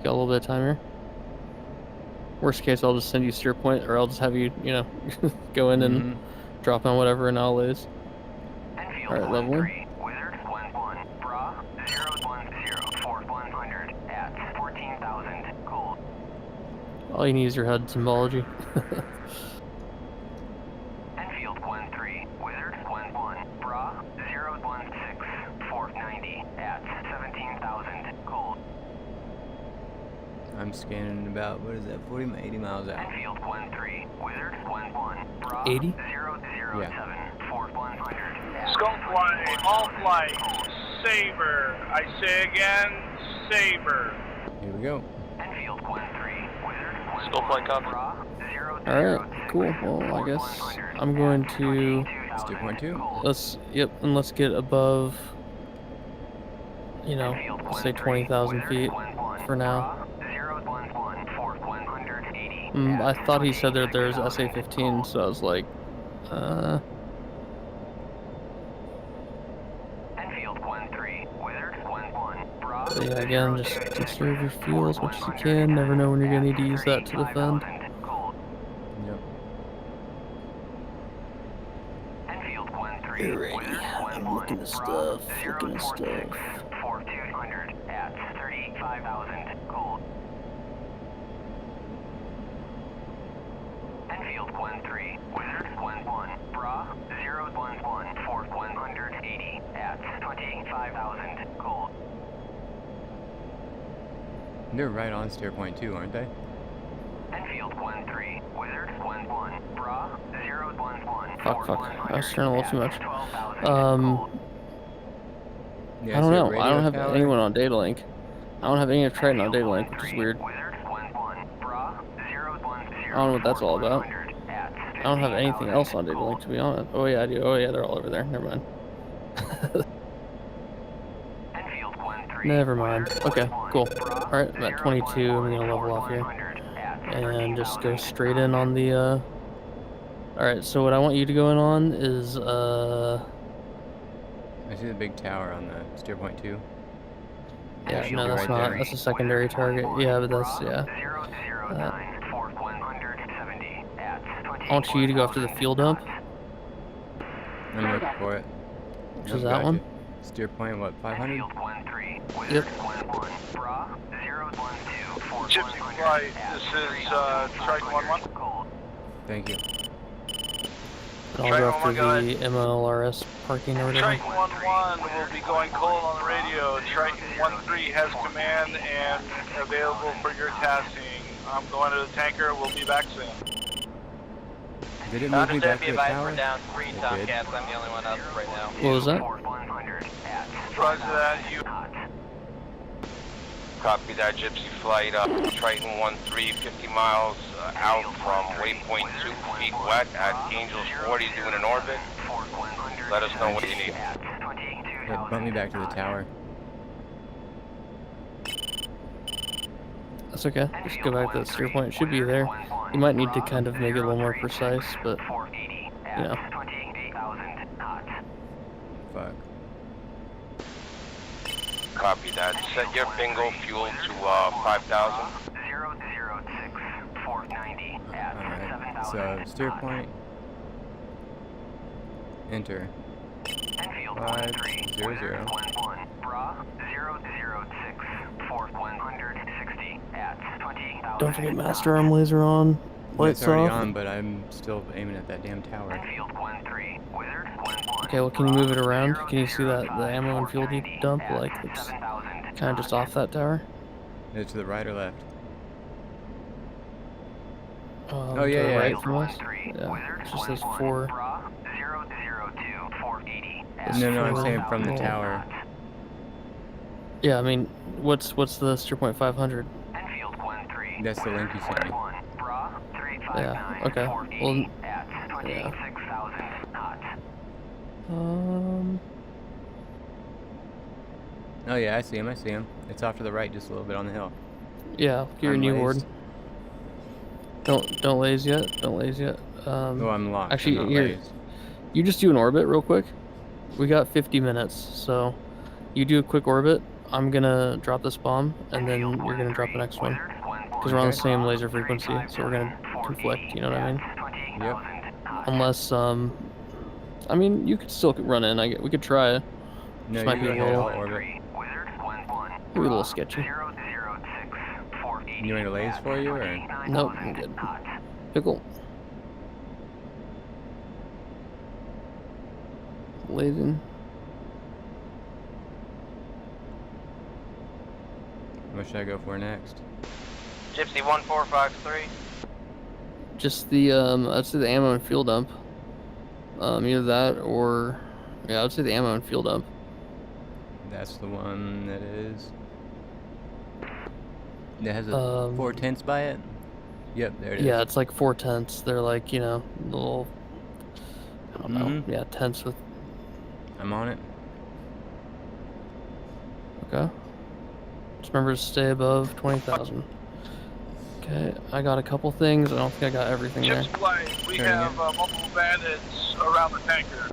Got a little bit of time here. Worst case, I'll just send you steer point, or I'll just have you, go in and drop on whatever and I'll lose. Alright, level 1. Wizard 1-1, Bra 010, 4100 at 14,000, cold. All you need is your HUD symbology. Enfield 1-3, Wizard 1-1, Bra 016, 490 at 17,000, cold. I'm scanning about, 80 miles out. Enfield 1-3, Wizard 1-1, Bra 80? 007, 4100. Skull Flight, all flights, Saber. I say again, Saber. Here we go. Enfield 1-3, Wizard 1-1, Skull Flight copy. Alright, cool. Well, I guess I'm going to... It's 2.2. Let's get above you know, let's say 20,000 feet for now. I thought he said that there's SA-15, so I was like, So yeah, again, just conserve your fuel as much as you can. Never know when you're gonna need to use that to defend. Yep. Alrighty, I'm looking at stuff, looking at stuff. For 200 at 35,000 cold. Enfield 13, Wizard 11, Bra 011 for 180 at 25,000 cold. They're right on steer point 2, aren't they? Enfield 13, Wizard 11, Bra 011 Fuck. I was turning a little too much. Yeah, I don't so know. I don't have power? anyone on data link. I don't have any of Triton on data link, which is weird. I don't know what that's all about. I don't have anything else on data link, to be honest. Oh yeah, I do. Oh yeah, they're all over there. Never mind. Never mind. Okay, cool. Alright, I'm at 22. I'm gonna level off here. And just go straight in on the, Alright, so what I want you to go in on is, I see the big tower on the steer point 2. Yeah, no, that's not. That's a secondary target. Yeah, but that's, yeah. I want you to go after the fuel dump. I'm looking for it. Which is that one? Steer point, what, 500? Yep. Gypsy Flight, this is Triton 11. Thank you. And I'll go after the MLRS parking or whatever. Triton 11 will be going cold on the radio. Triton 13 has command and available for your tasking. I'm going to the tanker. We'll be back soon. Did it move me back to the tower? Down 3 It Tomcats. did. I'm the only one up right now. What was that? Roger that. You. Copy that, Gypsy Flight. Triton 13, 50 miles out from waypoint 2, feet wet at Angels 40, doing an orbit. Let us know what you need. Yeah, bump me back to the tower. That's okay. Just go back to the steer point. It should be there. You might need to kind of make it a little more precise, but, you know. Fuck. Copy that. Set your bingo fuel to 5,000. Alright, so steer point. Enter. 500. Don't forget master arm laser on. Yeah, Lights it's already off. on, but I'm still aiming at that damn tower. Okay, well, can you move it around? Can you see that the ammo and fuel dump? Like, it's kind of just off that tower. Is it to the right or left? Oh yeah, to the yeah, right it's- from us. Yeah, it's just those 4. No, I'm saying from the tower. Yeah, I mean, what's the steer point 500? That's the link you sent me. Yeah. Okay. Well. Yeah. Oh yeah, I see him. It's off to the right, just a little bit on the hill. Yeah. Get your new Unlazed. board. Don't laze yet. Don't laze yet. Oh, I'm locked. Actually, I'm not here. lazed. You just do an orbit real quick. We got 50 minutes, so you do a quick orbit. I'm gonna drop this bomb, and then you're gonna drop the next one. Because we're on the same laser frequency, so we're gonna conflict, you know what I mean? Yep. Unless, I mean, you could still run in, we could try it. No, This you might be go a ahead, little, I'll orbit. maybe a little sketchy. You want me to laze for you, or? Nope, I'm good. Pickle. Lazing. What should I go for next? Gypsy 1453. Just the, I'd say the ammo and fuel dump. Either that or, yeah, I'd say the ammo and fuel dump. That's the one that is. That has a 4 tenths by it? Yep, there it is. Yeah, it's like 4 tenths. They're like, you know, little, I don't know. Yeah, tenths with. I'm on it. Okay. Just remember to stay above 20,000. Okay, I got a couple things. I don't think I got everything there. We have multiple bandits around the tanker.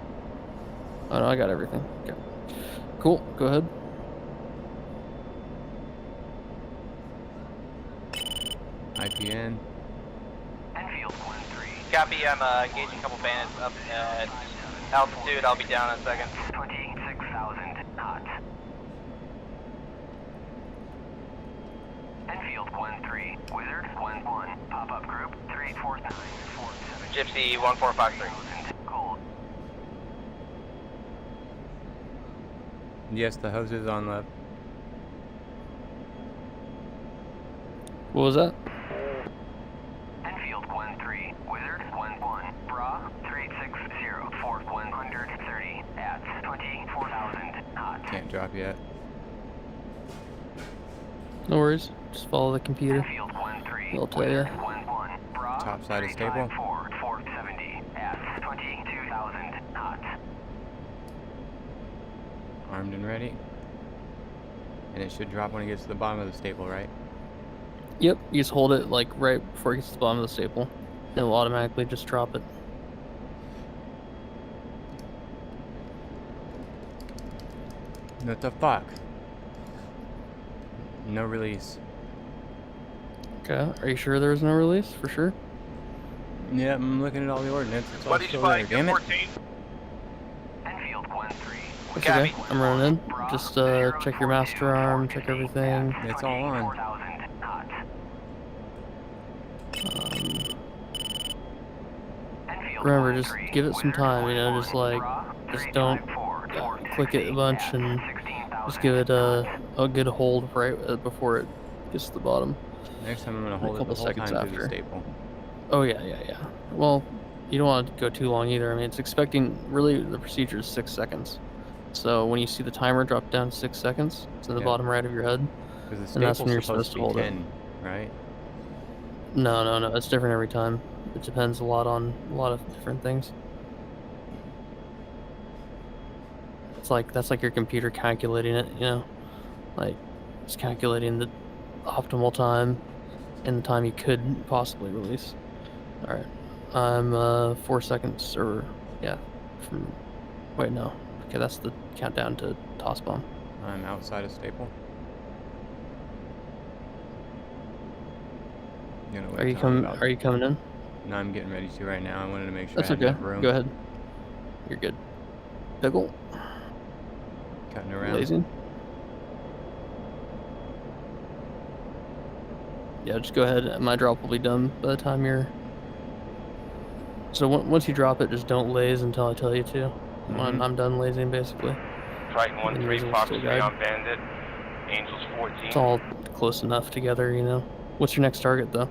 Oh no, I got everything. Okay. Cool, go ahead. IPN. Enfield 1-3. Copy, I'm engaging a couple bandits up at altitude. I'll be down in a second. 26,000 knots. Enfield 1-3. Wizard 1-1. Pop-up group 384947. Gypsy 1453. Cold. Yes, the hose is on left. What was that? Enfield 1-3. Wizard 1-1. Bra 3860. Fort 130 at 24,000 knots. Can't drop yet. No worries. Just follow the computer. Enfield 1-3. It'll tell you. 1-1. Bra Top side is stable. 470 at 22,000 knots. Armed and ready. And it should drop when it gets to the bottom of the staple, right? Yep, you just hold it like right before it gets to the bottom of the staple. And it'll automatically just drop it. What the fuck? No release. Okay, are you sure there's no release? For sure? Yeah, I'm looking at all the ordnance. It's all Buddy still there. Spike Damn it. 14. Enfield 1-3. That's okay. I'm running in. Just check your master arm, check everything. It's all on. Remember, just give it some time, you know, just don't click it a bunch and just give it a good hold right before it gets to the bottom. Next time I'm gonna hold a it the couple whole seconds time through the after. staple. Oh yeah. Well, you don't want to go too long either. I mean, it's expecting, really, the procedure is 6 seconds. So when you see the timer drop down to 6 seconds, it's in the Yeah. bottom right of your head. Because the And that's staple's when you're supposed supposed to to be hold 10, right? No. It's different every time. It depends a lot on a lot of different things. That's like your computer calculating it, you know? Like, it's calculating the optimal time and the time you could possibly release. Alright. I'm 4 seconds, or, yeah. Wait, no. Okay, that's the countdown to toss bomb. I'm outside of staple. Gonna wait Are you till I'm coming? Are you coming in? No, I'm getting ready to right now. I wanted to make sure That's I had okay. enough room. Go ahead. You're good. Pickle. Cutting around. Blazing. Yeah, just go ahead. My drop will be done by the time you're. So once you drop it, just don't laze until I tell you to. When I'm done lazing, basically. Triton And 1-3, lazing Fox still 3 guide. on Bandit. Angels 14. It's all close enough together, you know. What's your next target, though?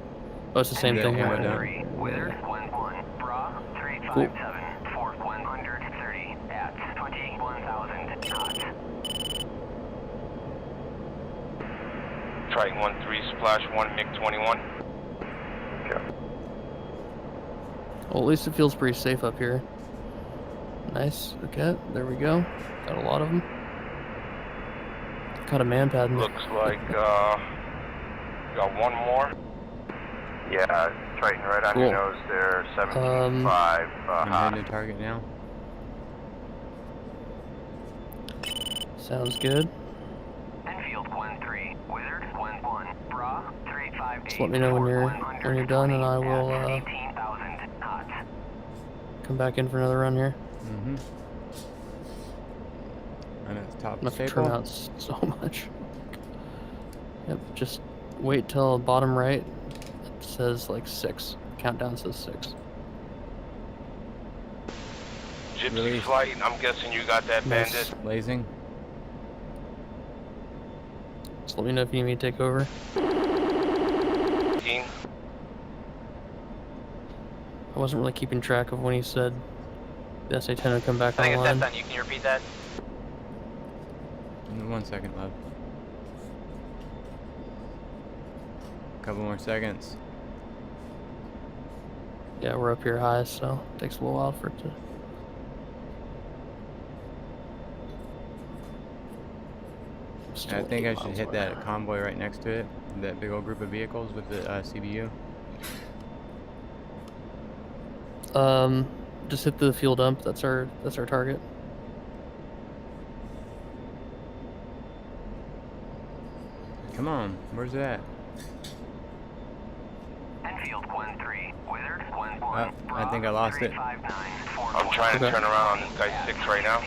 Oh, it's the same thing. ammo Right? down. Wizard 1-1. Bra 357. Fort 130 at 21,000 knots. Triton 1-3, Splash 1, MiG-21. Well, at least it feels pretty safe up here. Nice. Okay, there we go. Got a lot of them. Got a man pad in there. Looks like, got one more. Yeah, Triton right on Cool. your nose there, 17.5. I'm hot. heading to target now. Sounds good. Enfield 1-3. Wizard 1-1. Bra 358. Just let me know when you're done, and I will 18,000 knots. come back in for another run here. Mm-hmm. I'm at the top I'm of the gonna turn staple. out so much. Yep, just wait till bottom right. It says like 6. Countdown says 6. Gypsy Release. flight, I'm guessing you got that Nice. Bandit. Blazing. Just let me know if you need me to take over. 18. I wasn't really keeping track of when he said the SA-10 would come back I think it's online. that done. You can repeat that? 1 second, love. Couple more seconds. Yeah, we're up here high, so it takes a little while for it to. still I think 8 I should miles hit away. that convoy right next to it. That big old group of vehicles with the CBU. Just hit the fuel dump. That's our target. Come on, where's it at? Enfield 1-3, Wizard 1-1. Oh, I think I lost it. I'm trying to turn around on this guy's 6 right now.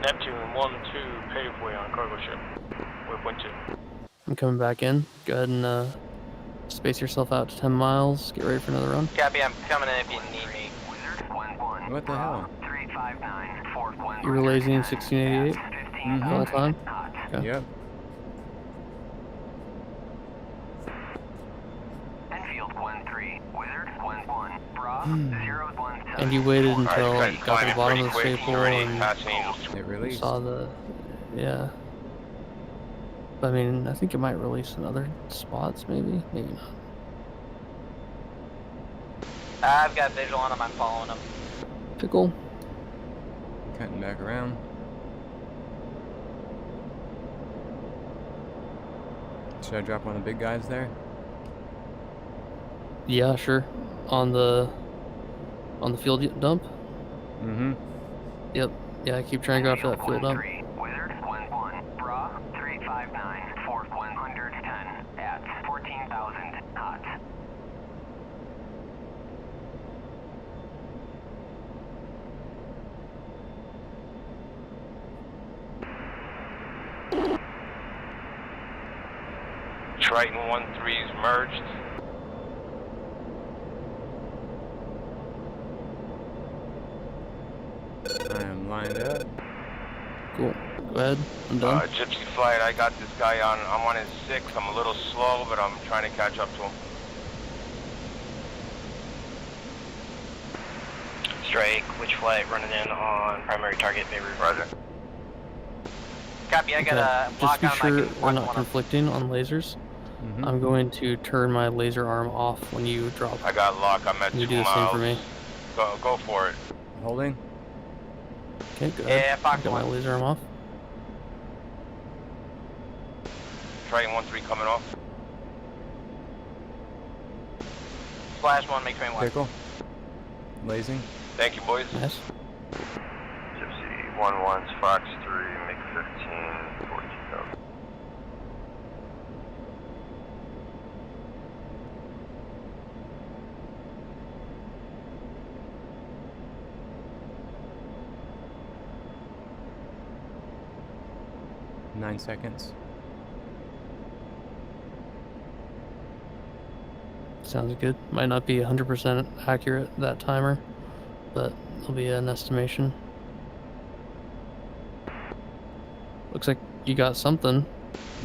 Neptune 1-2, paveway on cargo ship. Waypoint 2. I'm coming back in. Go ahead and space yourself out to 10 miles. Get ready for another run. Copy, I'm coming in if you need me. What the hell? You were lazy in 1688 the whole time? Okay. Yep. Enfield 1-3, Wizard 1-1. Bra 0-1. And you waited until Alright, you got to the bottom of the staple and It released. saw the... Yeah. I mean, I think it might release in other spots, maybe? Maybe not. I've got visual on him, I'm following him. Pickle. Cutting back around. Should I drop one of the big guys there? Yeah, sure. On the field dump? Mm-hmm. Yep. Yeah, keep trying to go after that fuel dump. Wizard 1-1. Bra 359, Fort 110 at 14,000 hot. Triton 1-3 is merged. I am lined up. Cool. Go ahead. I'm done. Gypsy Flight, I got this guy on, I'm on his 6. I'm a little slow, but I'm trying to catch up to him. Strike, which flight running in on primary target, Beirut. Roger. Copy, I got a Just block be on him, I sure can we're block not one up. conflicting on lasers. Mm-hmm. I'm going to turn my laser arm off when you drop. I got lock, I'm at 2 You do the miles. same for me. Go for it. Holding. Okay, good. Yeah, Fox Got my 1. laser arm off. Triton 1-3 coming off. Splash 1, make train 1. Pickle. Lasing. Thank you, boys. Nice. Gypsy 1-1's Fox 3, make 15, 14,000. Nine seconds. Sounds good. Might not be 100% accurate, that timer, but it'll be an estimation. Looks like you got something.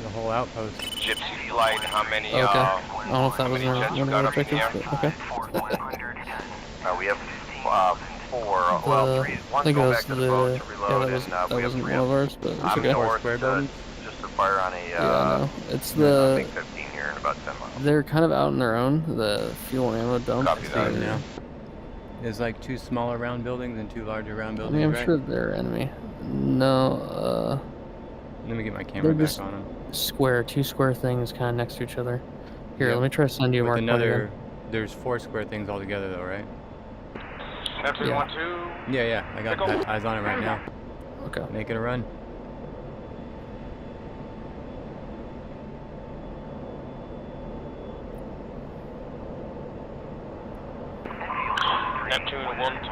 The whole outpost. Gypsy Flight, how many, Okay. I don't know if that was many one jets of you the got up in objectives, the but okay. We have 4, well, 3. I One think go that back was to the... the boat to Yeah, reload, that, and that we have wasn't 3 one of ours, but it's I'm okay. north, square building. just to fire on a, Yeah, I know. It's make the... 15 here in about 10 miles. They're kind of out on their own, the fuel and ammo dump. Copy that. Same now. There's like 2 smaller round buildings and 2 larger round I buildings, mean, I'm right? sure they're enemy. No, Let me get my camera they're back just on them. square, 2 square things kind of next to each other. Here, Yep. let me try to send you a With mark point another, again. there's 4 square things altogether though, right? Neptune Yeah. 1-2. Yeah, I got Pickle. eyes on it right now. Okay. Make it a run. Neptune 1-2,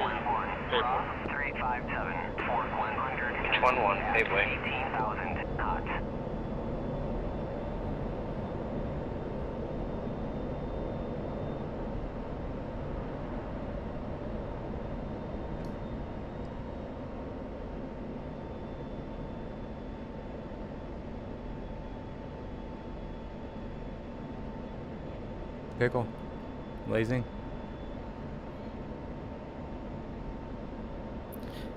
paper. 357, Fort 100. Which 1-1, paveway. 18,000 hot. Pickle. Lasing.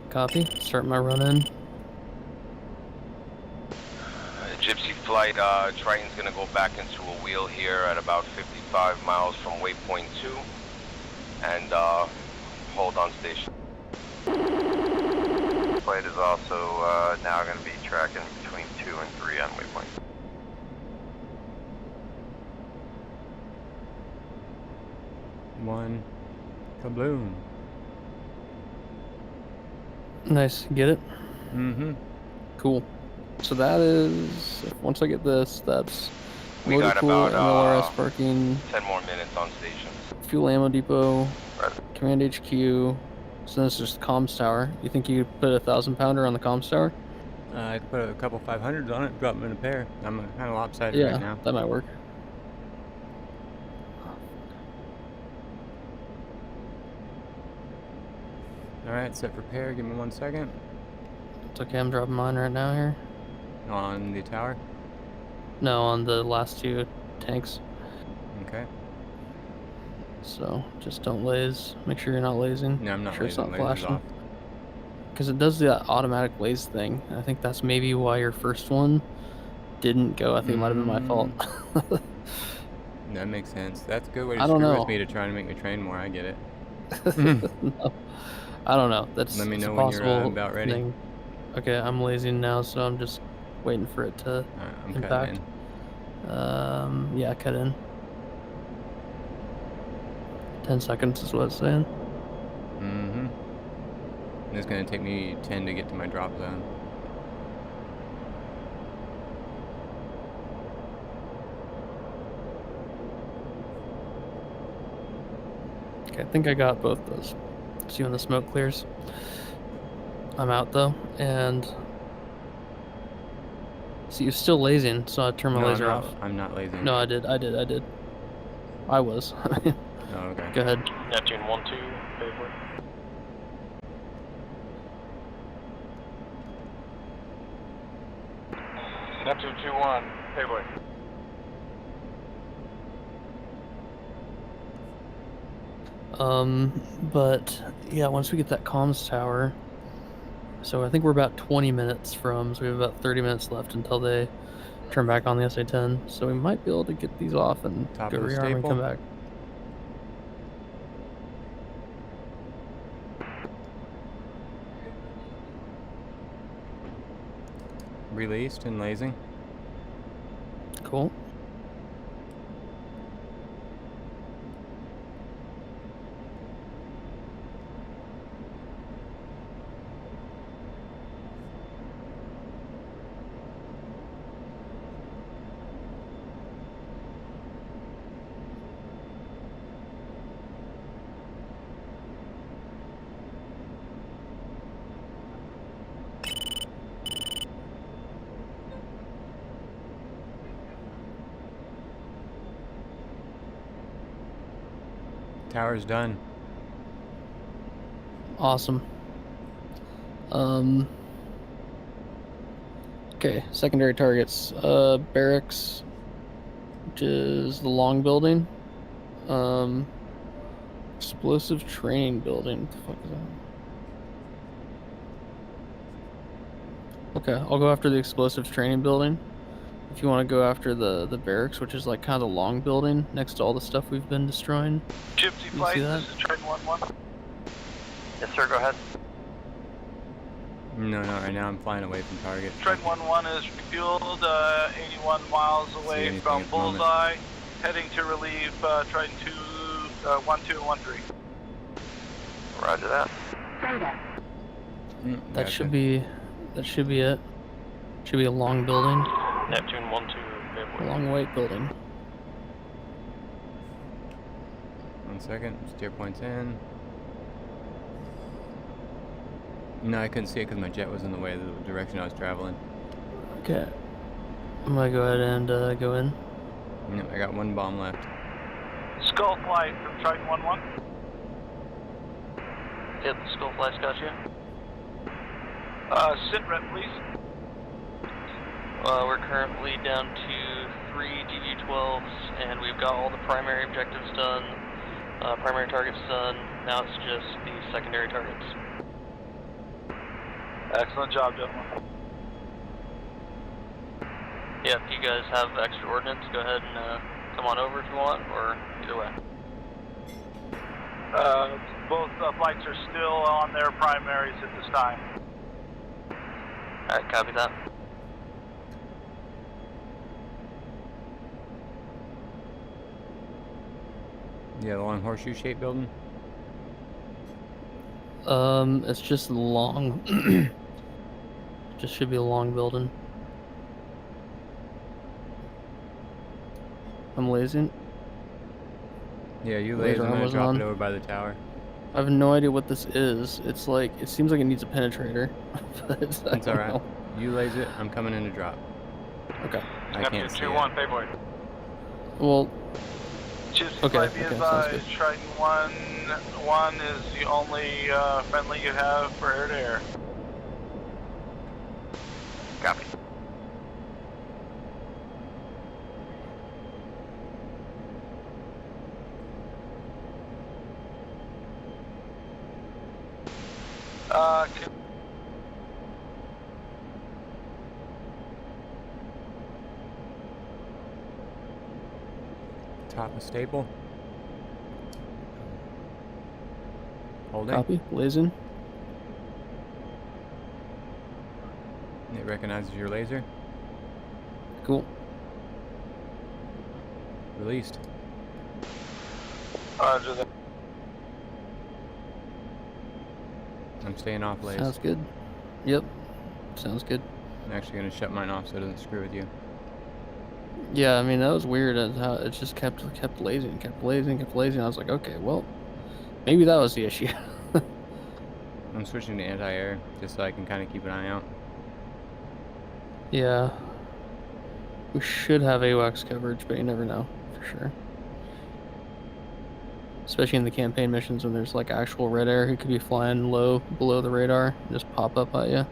Copy. Start my run in. Gypsy Flight, Triton's gonna go back into a wheel here at about 55 miles from waypoint 2 and hold on station. flight is also now going to be tracking between 2 and 3 on waypoint. One. Kabloom. Nice. Get it? Mm-hmm. Cool. So that is, once I get this, that's We motor got pool, about MLRS parking, 10 more minutes on station. fuel ammo depot, Right. command HQ. So this is the comms tower. You think you could put a 1,000-pounder on the comms tower? I could put a couple 500s on it, drop them in a pair. I'm kind of lopsided Yeah, right now. that might work. Alright, set for pair. Give me 1 second. It's okay, I'm dropping mine right now here. On the tower? No, on the last 2 tanks. Okay. So just don't laze. Make sure you're not lazing. No, I'm not Make sure it's lazing. not Laser's flashing. off. Because it does the automatic laze thing. I think that's maybe why your first one didn't go. I think it might have been my fault. That makes sense. That's a good way to I don't screw know. with me to try to make me train more. I get it. No, I don't know. That's Let me it's know a when you're possible about ready. thing. Okay, I'm lazing now, so I'm just waiting for it to I'm impact. cutting in. Yeah, cut in. 10 seconds is what it's saying. Mm-hmm. It's gonna take me 10 to get to my drop zone. Okay, I think I got both those. See when the smoke clears. I'm out though, and see you're still lazing, so I turn my No, laser I'm not, off. I'm not lazy. No, I did. I was. Oh, okay. Go ahead. Neptune 1-2, favorite. Neptune 2-1, favorite. But yeah, once we get that comms tower, so I think we're about 20 minutes from, so we have about 30 minutes left until they turn back on the SA-10. So we might be able to get these off and Top go of the rearm and staple. come back. Released and lazing. Cool. Tower's done. Awesome. Okay, secondary targets. Barracks, which is the long building. Explosive training building. What the fuck is that? Okay, I'll go after the explosives training building. If you want to go after the barracks, which is like kind of the long building next to all the stuff we've been destroying. Gypsy You flight, see that? this is Triton 1-1. Yes, sir. Go ahead. No, not right now. I'm flying away from target. Triton 1-1 is refueled, 81 miles away anything from at the moment. Bullseye, heading to relieve Triton 2, 1-2 and 1-3. Roger that. That Gotcha. should be it. Should be a long building, Neptune 1-2, a favorite. long white building. 1 second. Steer points in. No, I couldn't see it because my jet was in the way of the direction I was traveling. Okay, I'm gonna go ahead and go in. No, I got 1 bomb left. Skull flight from Triton 1-1. Yep, skull flight's got you. Sit rep, please. We're currently down to 3 DV-12s, and we've got all the primary objectives done, primary targets done. Now it's just the secondary targets. Excellent job, gentlemen. Yeah, if you guys have extra ordnance, go ahead and come on over if you want, or either way. Both flights are still on their primaries at this time. Alright, copy that. Yeah, the long horseshoe shaped building. It's just long. Just should be a long building. I'm lasing. Yeah, you Laser laser. I'm arm gonna was drop on. it over by the tower. I have no idea what this is. It's like, it seems like it needs a penetrator. But It's I don't alright. know. You laser it. I'm coming in to drop. Okay. I can't see it. 2-1, Payboy. Well, Just okay, be okay, sounds advised, good. Triton 1 is the only friendly you have for air to air. Copy. Top of staple. Holding. Copy, lasing. It recognizes your laser. Cool. Released. Roger that. I'm staying off laser. Sounds good. Yep. Sounds good. I'm actually gonna shut mine off so it doesn't screw with you. Yeah, I mean, that was weird as how it just kept lasing. I was like, okay, well, maybe that was the issue. I'm switching to anti-air just so I can kind of keep an eye out. Yeah. We should have AWACS coverage, but you never know, for sure. Especially in the campaign missions when there's like actual red air who could be flying low below the radar and just pop up at you.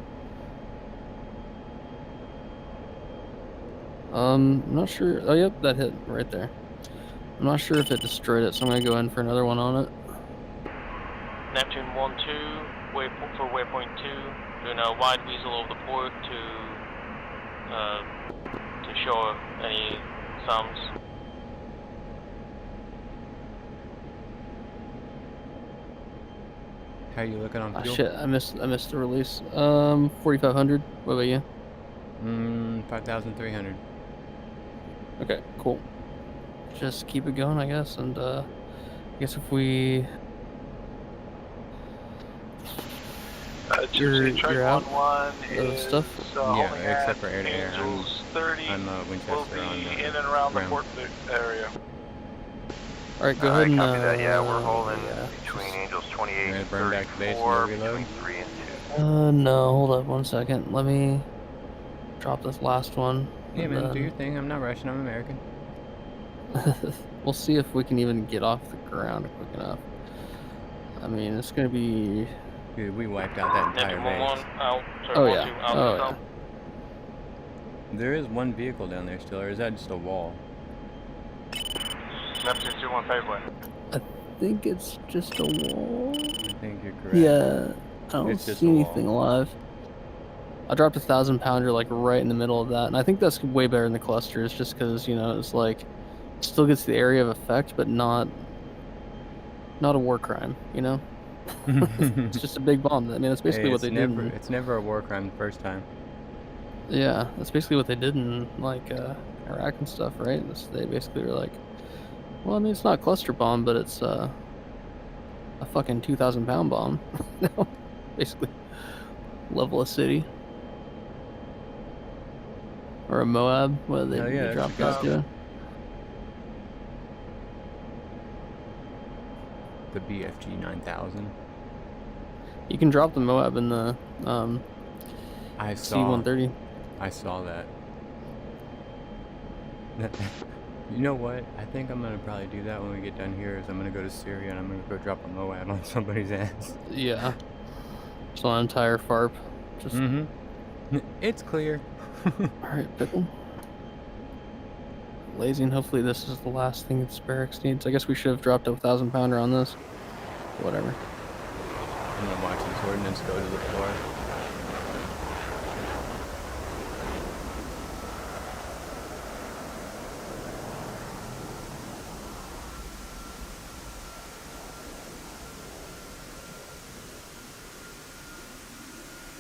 I'm not sure. Oh, yep, that hit right there. I'm not sure if it destroyed it, so I'm gonna go in for another one on it. Neptune 1-2, for waypoint 2, doing a wide weasel over the port to show any sounds. How are you looking on Ah, fuel? shit, I missed the release. 4,500. What about you? 5,300. Okay, cool. Just keep it going, I guess, and I guess if we you're out of stuff. Yeah, except for air to air. Angels 30 I'm will Winchester on be the in and around the ground. port area. All right, go ahead and Copy that. Yeah, we're holding yeah. between Angels 28 and burn back to base and 34, reload. between 3 and 2. No, hold up 1 second. Let me drop this last one. Yeah, and man, do then- your thing. I'm not Russian. I'm American. We'll see if we can even get off the ground quick enough. I mean, it's gonna be. Dude, we wiped out that entire Neptune base. 1-1 out. Sorry, Oh 1-2 yeah. out. Oh south. yeah. There is one vehicle down there still, or is that just a wall? Neptune 2-1 Payboy. I think it's just a wall. I think you're correct. Yeah, I don't It's just see a wall. anything alive. I dropped a 1,000-pounder like right in the middle of that, and I think that's way better than the clusters, just because it's like still gets the area of effect, but not a war crime. It's just a big bomb. I mean, that's basically Hey, what they did. It's never a war crime the first time. Yeah, that's basically what they did in like Iraq and stuff, right? They basically were like, well, I mean, it's not a cluster bomb, but it's a fucking 2,000-pound bomb. Basically, level a city or a Moab. What they, Oh, yeah, they that's drop a guys cop. doing? The BFG 9000. You can drop the Moab in the I saw. C-130. I saw that. You know what? I think I'm gonna probably do that when we get done here. Is I'm gonna go to Syria and I'm gonna go drop a Moab on somebody's ass. Yeah. So an entire FARP. Just It's clear. Alright, pickle. Lazy, and hopefully this is the last thing that Sparrows needs. I guess we should have dropped a 1,000-pounder on this. Whatever. I'm gonna watch this ordnance go to the floor.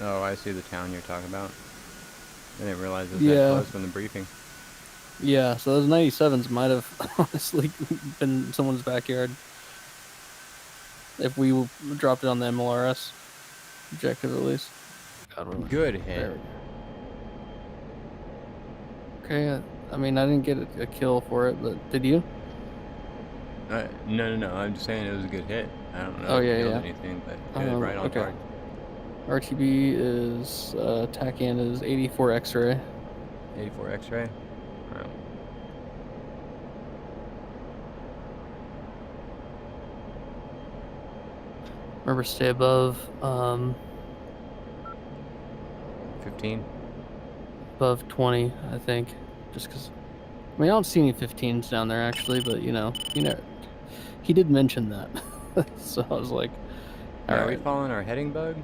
Oh, I see the town you're talking about. I didn't realize it was Yeah. that close from the briefing. Yeah, so those 97s might have honestly been someone's backyard. If we dropped it on the MLRS objective at least. God, Good hit. there we go. Okay, I mean, I didn't get a kill for it, but did you? No. I'm just saying it was a good hit. I don't know Oh, if yeah, it killed yeah. anything, but good, right on Okay. target. RTB is, TACAN is 84 X-ray. 84 X-ray. Wow. Remember, stay above, 15. above 20, I think. Just because, I mean, I don't see any 15s down there, actually, but, you know, he did mention that. So I was like, Now, all are we right. following our heading bug?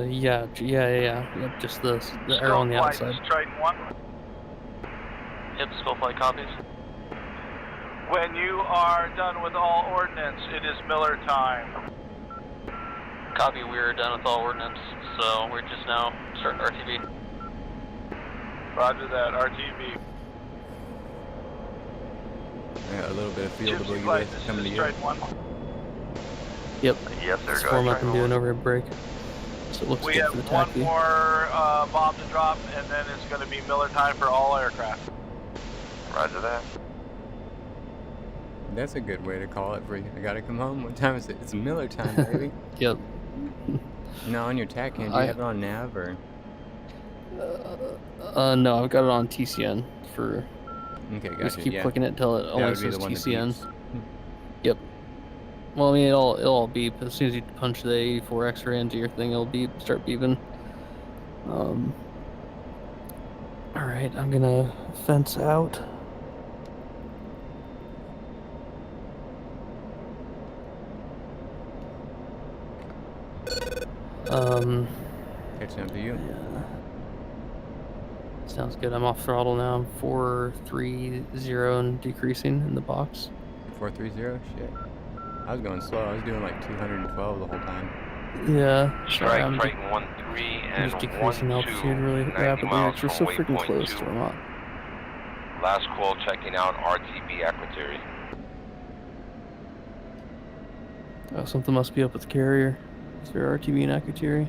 Yeah. Yep, just the arrow on the Skull outside. Flight, Triton 1. Yep, Skull Flight copies. When you are done with all ordnance, it is Miller time. Copy, we're done with all ordnance, so we're just now starting RTB. Roger that, RTB. I got a little bit of field to Gypsy boogie Flight, with this coming is to you. Triton 1. Yep. Yes, sir. Let's Go form ahead. up and do an overhead break. So it looks We good have for the one taxi. more bomb to drop, and then it's going to be Miller time for all aircraft. Roger that. That's a good way to call it for you. I gotta come home. What time is it? It's Miller time, baby. Yep. Now on your TAC hand, do you have it on nav or? No, I've got it on TCN for. Okay, Just gotcha. keep Yeah. clicking it until it That only would be says the one that TCN. beeps. Yep. Well, I mean, it'll all beep as soon as you punch the 84 X-ray into your thing. It'll start beeping. All right, I'm gonna fence out. Catching up to you. Yeah. Sounds good. I'm off throttle now. I'm 430 and decreasing in the box. 430. Shit. I was going slow. I was doing like 212 the whole time. Yeah. Sorry, Strike I'm Triton 1-3 I'm and just decreasing 1-2, altitude really 90 rapidly miles because we're from so freaking waypoint close 2. to Vermont. Last call checking out RTB Equatorial. Oh, something must be up with the carrier. Is there RTB in Akatiri?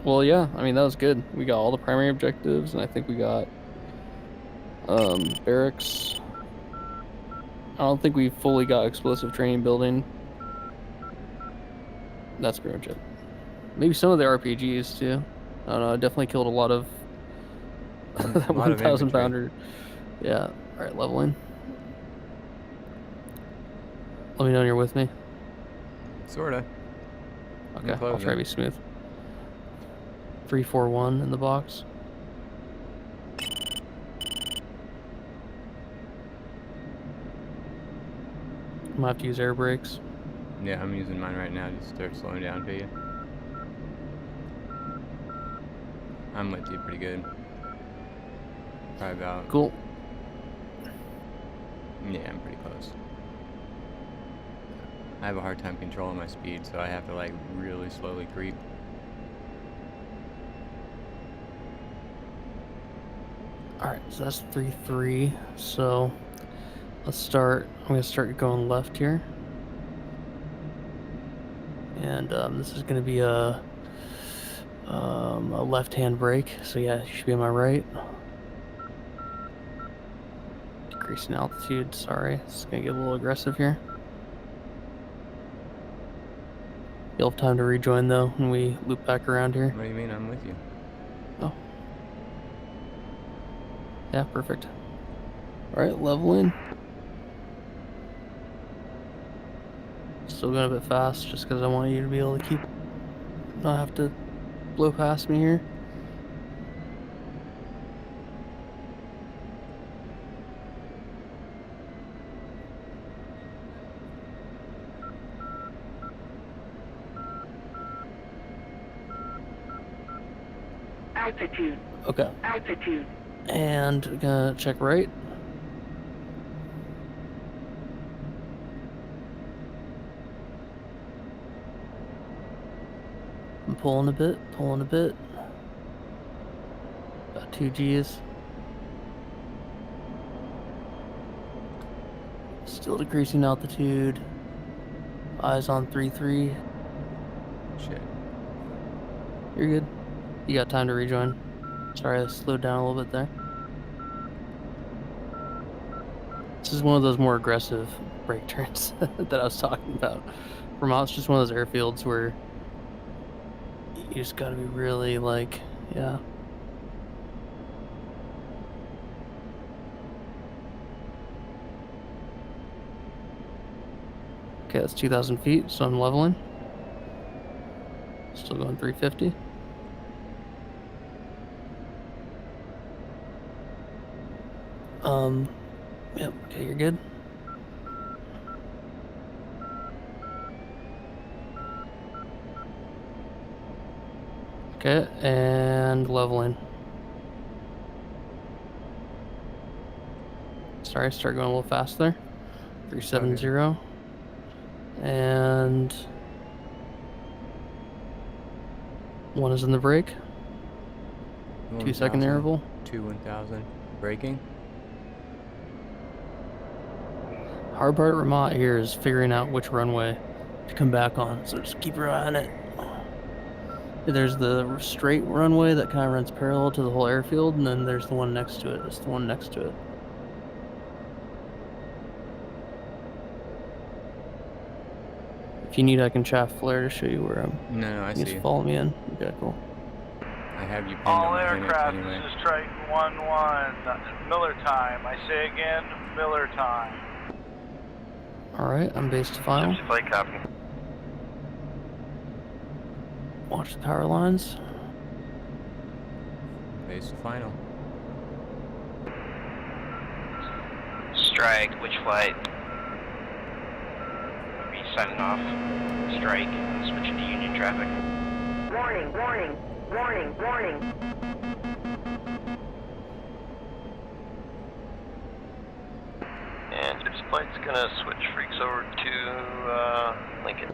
Well, yeah, I mean, that was good. We got all the primary objectives, and I think we got barracks. I don't think we fully got explosive training building. That's pretty much it. Maybe some of the RPGs, too. I don't know, I definitely killed a lot of that 1,000 pounder. Yeah, alright, leveling. Let me know when you're with me. Sorta. Okay, I'll try to be smooth. 341 in the box. I might have to use air brakes. Yeah, I'm using mine right now. Just start slowing down for you. I'm with you pretty good. Probably about. Cool. Yeah, I'm pretty close. I have a hard time controlling my speed, so I have to like really slowly creep. Alright, so that's 3-3. So let's start. I'm gonna start going left here. And this is gonna be a left-hand brake. So yeah, you should be on my right. Decreasing altitude, sorry. It's gonna get a little aggressive here. You'll have time to rejoin though when we loop back around here. What do you mean? I'm with you. Oh. Yeah, perfect. Alright, leveling. Still going a bit fast just because I want you to be able to not have to blow past me here. Altitude. Okay. Altitude. And gonna check right. I'm pulling a bit, About 2 Gs. Still decreasing altitude. Eyes on 3-3. Shit. You're good. You got time to rejoin. Sorry, I slowed down a little bit there. This is one of those more aggressive brake turns that I was talking about. Vermont's just one of those airfields where you just gotta be really like, yeah. Okay, that's 2,000 feet, so I'm leveling. Still going 350. Yep, okay, you're good. Okay, and leveling. Sorry, start going a little fast there. 370. And 1 is in the brake. 2 second 1,000, interval. 1,000. Braking. Hard part at Vermont here is figuring out which runway to come back on, so just keep your eye on it. There's the straight runway that kind of runs parallel to the whole airfield, and then there's the one next to it. It's the one next to it. If you need, I can chaff flare to show you where I'm. No, I see. Just follow me in. Okay, cool. I have you pinned All on my aircraft, anyway. this is Triton 1-1. Miller time. I say again, Miller time. Alright, I'm base to final. Gypsy flight copy. Watch the power lines. Base to final. Strike, which flight? Be signing off. Strike, switching to Union traffic. Warning, warning, warning, warning. And Gypsy Flight's gonna switch freaks over to Lincoln.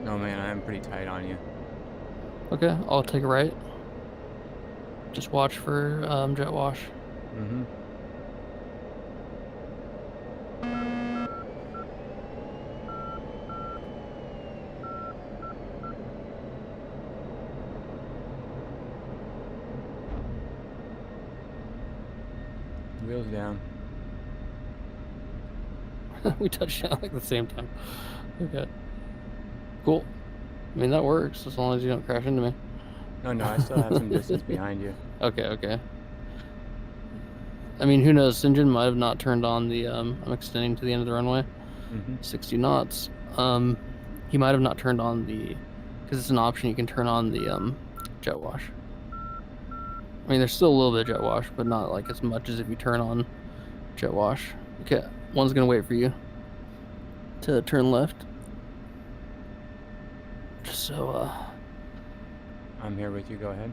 No man, I'm pretty tight on you. Okay, I'll take a right. Just watch for jet wash. Mm-hmm. Wheels down. We touched down like at the same time. Okay. Cool. I mean, that works as long as you don't crash into me. No, I still have some distance behind you. Okay, okay. I mean, who knows? St. John might have not turned on the, I'm extending to the end of the runway. 60 knots. He might have not turned on the, because it's an option, you can turn on the jet wash. I mean, there's still a little bit of jet wash, but not like as much as if you turn on jet wash. Okay, one's gonna wait for you to turn left. Just so, I'm here with you, go ahead.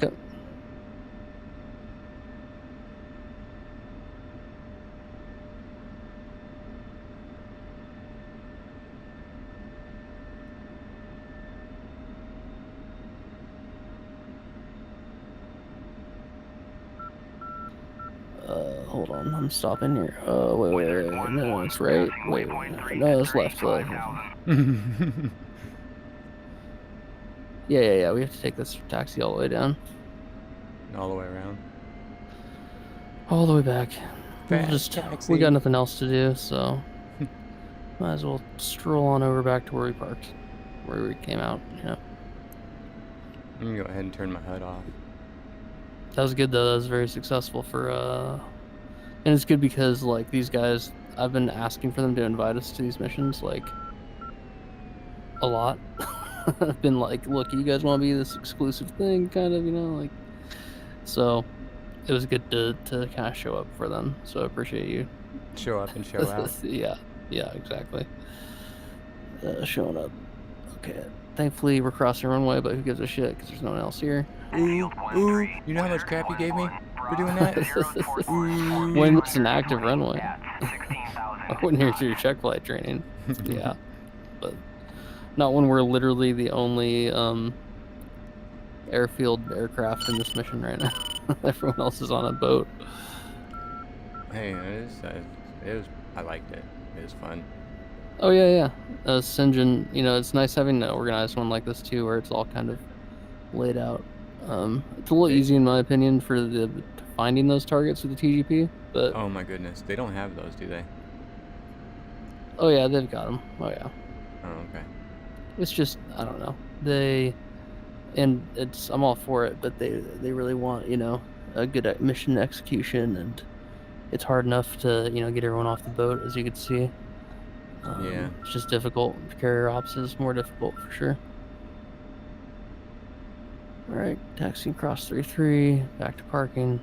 Okay. Hold on, I'm stopping here. Wait, no, it's right. Wait, no, it's left. Yeah, we have to take this taxi all the way down. All the way around. All the way back. Taxi. We got nothing else to do, so might as well stroll on over back to where we parked, where we came out, you know. I'm gonna go ahead and turn my HUD off. That was good though. That was very successful for and it's good because like these guys, I've been asking for them to invite us to these missions like a lot. I've been like, look, you guys want to be this exclusive thing, kind of, you know, like. So it was good to kind of show up for them. So I appreciate you. Show up and show out. Yeah, exactly. Showing up. Okay. Thankfully, we're crossing the runway, but who gives a shit because there's no one else here. Ooh, ooh. You know how much crap you gave me for doing that? When it's an active runway. I wouldn't hear through your check flight training. Yeah. But not when we're literally the only airfield aircraft in this mission right now. Everyone else is on a boat. Hey, I liked it. It was fun. Oh yeah. St. John, it's nice having an organized one like this too, where it's all kind of laid out. It's a little easy in my opinion for finding those targets with the TGP, but Oh my goodness, they don't have those, do they? oh yeah, they've got them. Oh yeah. Oh, okay. It's just I don't know. I'm all for it, but they really want a good mission execution, and it's hard enough to get everyone off the boat, as you could see. Yeah. It's just difficult. Carrier ops is more difficult for sure. All right, taxiing cross 33, back to parking.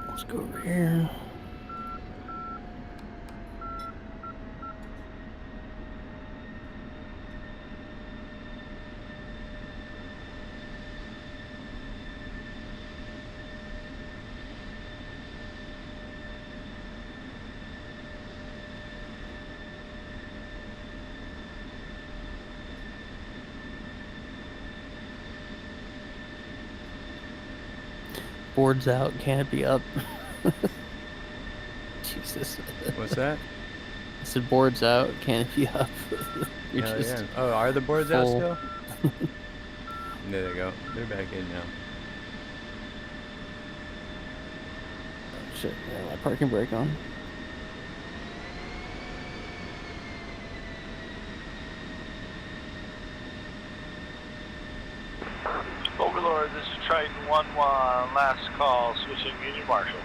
Let's go over here. Boards out, canopy up. Jesus. What's that? I said boards out, canopy up. You're Hell just yeah. Oh, are the boards out full. still? There they go. They're back in now. Oh, shit, yeah, my parking brake on. Overlord, this is Triton 1-1, last call, switching Union Marshal.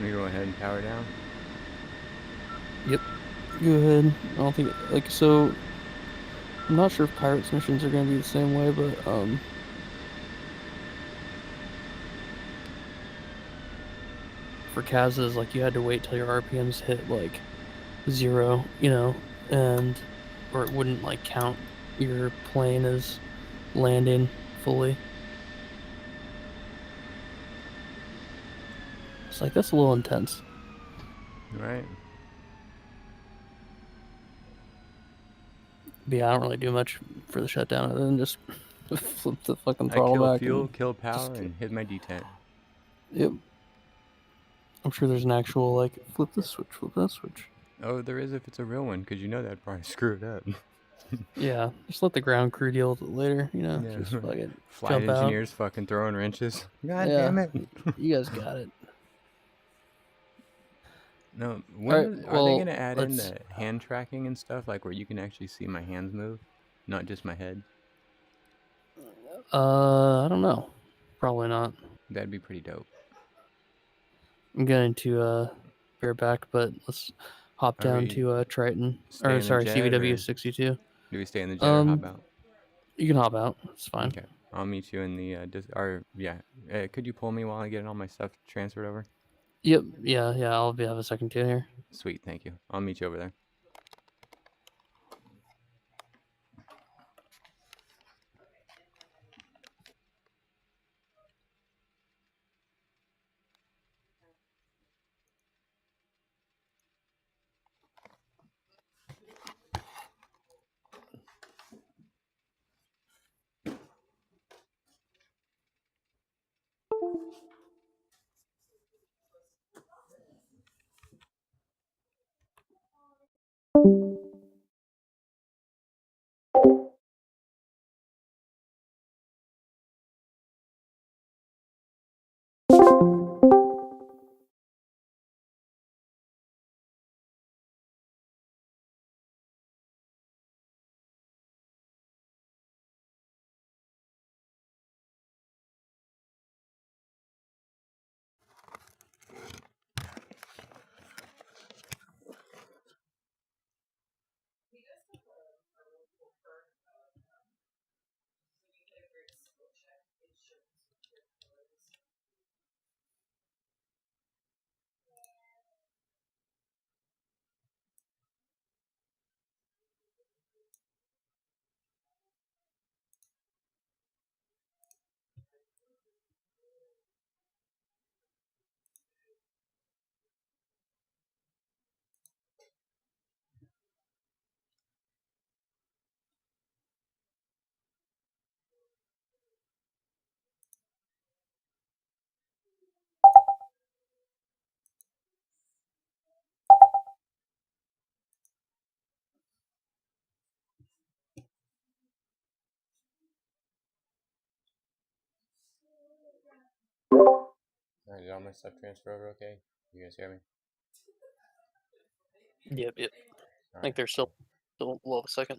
We go ahead and power down. Yep. Go ahead. I don't think so. I'm not sure if Pirates missions are gonna be the same way, but for Kaz's, you had to wait till your RPMs hit 0, and or it wouldn't count your plane as landing fully. It's that's a little intense. Right. But yeah, I don't really do much for the shutdown other than just flip the fucking throttle I back. kill fuel, and kill power, and hit my detent. Yep. I'm sure there's an actual flip this switch, flip that switch. Oh, there is if it's a real one, because that'd probably screw it up. Yeah, just let the ground crew deal with it later, Yeah. just fucking Flight jump engineers out. fucking throwing wrenches. God Yeah, damn it. You guys got it. No, Alright, are they well, going to add in let's- the hand tracking and stuff, where you can actually see my hands move, not just my head? I don't know. Probably not. That'd be pretty dope. I'm going to bear back, but let's hop Are down we to Triton. stay Or in the sorry, jet, CVW or 62. do we stay in the jet or hop out? You can hop out. It's fine. Okay, I'll meet you in the could you pull me while I get all my stuff transferred over? Yep. Yeah. I'll have a second too here. Sweet, thank you. I'll meet you over there. Alright, did all my stuff transfer over okay? You guys hear me? Yep. I Alright, think they're still below a second.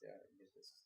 Yeah, get this.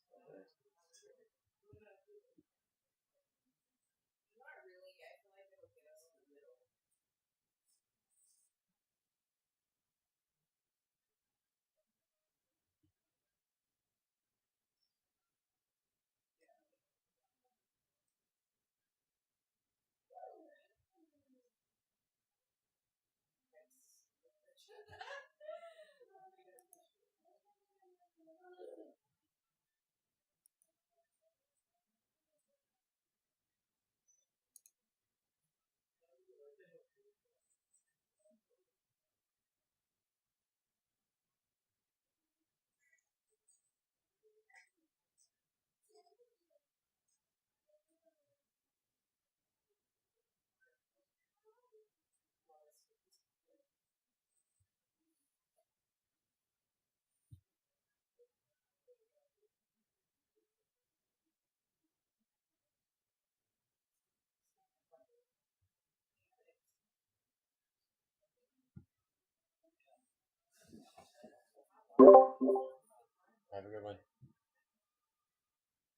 Have a good one.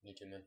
You too, man.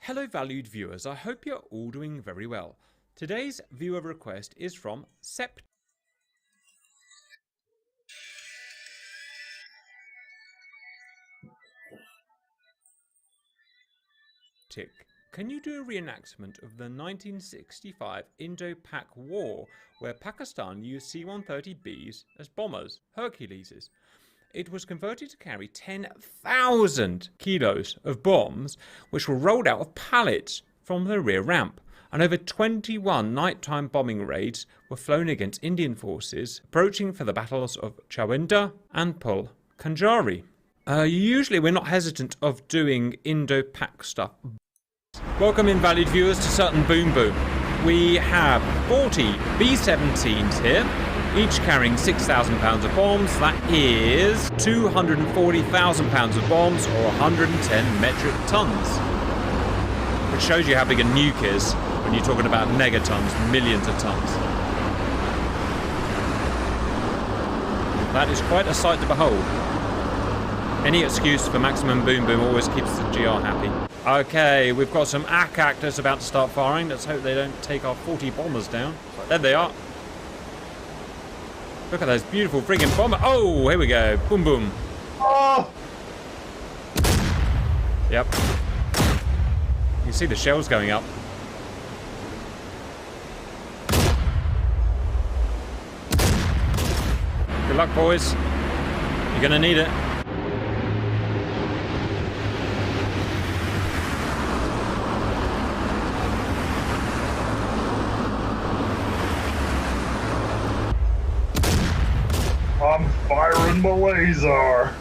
Hello valued viewers, I hope you're all doing very well. Today's viewer request is from Sept. Can you do a reenactment of the 1965 Indo-Pak War where Pakistan used C-130Bs as bombers, Herculeses? It was converted to carry 10,000 kilos of bombs which were rolled out of pallets from the rear ramp, and over 21 nighttime bombing raids were flown against Indian forces approaching for the battles of Chawinda and Pul Kanjari. Usually we're not hesitant of doing Indo-Pak stuff. Welcome in valued viewers to Certain Boom Boom. We have 40 B-17s here, each carrying 6,000 pounds of bombs. That is 240,000 pounds of bombs, or 110 metric tons. Which shows you how big a nuke is when you're talking about megatons, millions of tons. That is quite a sight to behold. Any excuse for maximum boom boom always keeps the GR happy. Okay, we've got some AK actors about to start firing. Let's hope they don't take our 40 bombers down. There they are. Look at those beautiful friggin' bombers. Oh, here we go. Boom boom. Oh! Yep. You can see the shells going up. Good luck, boys. You're gonna need it. I'm firing my laser.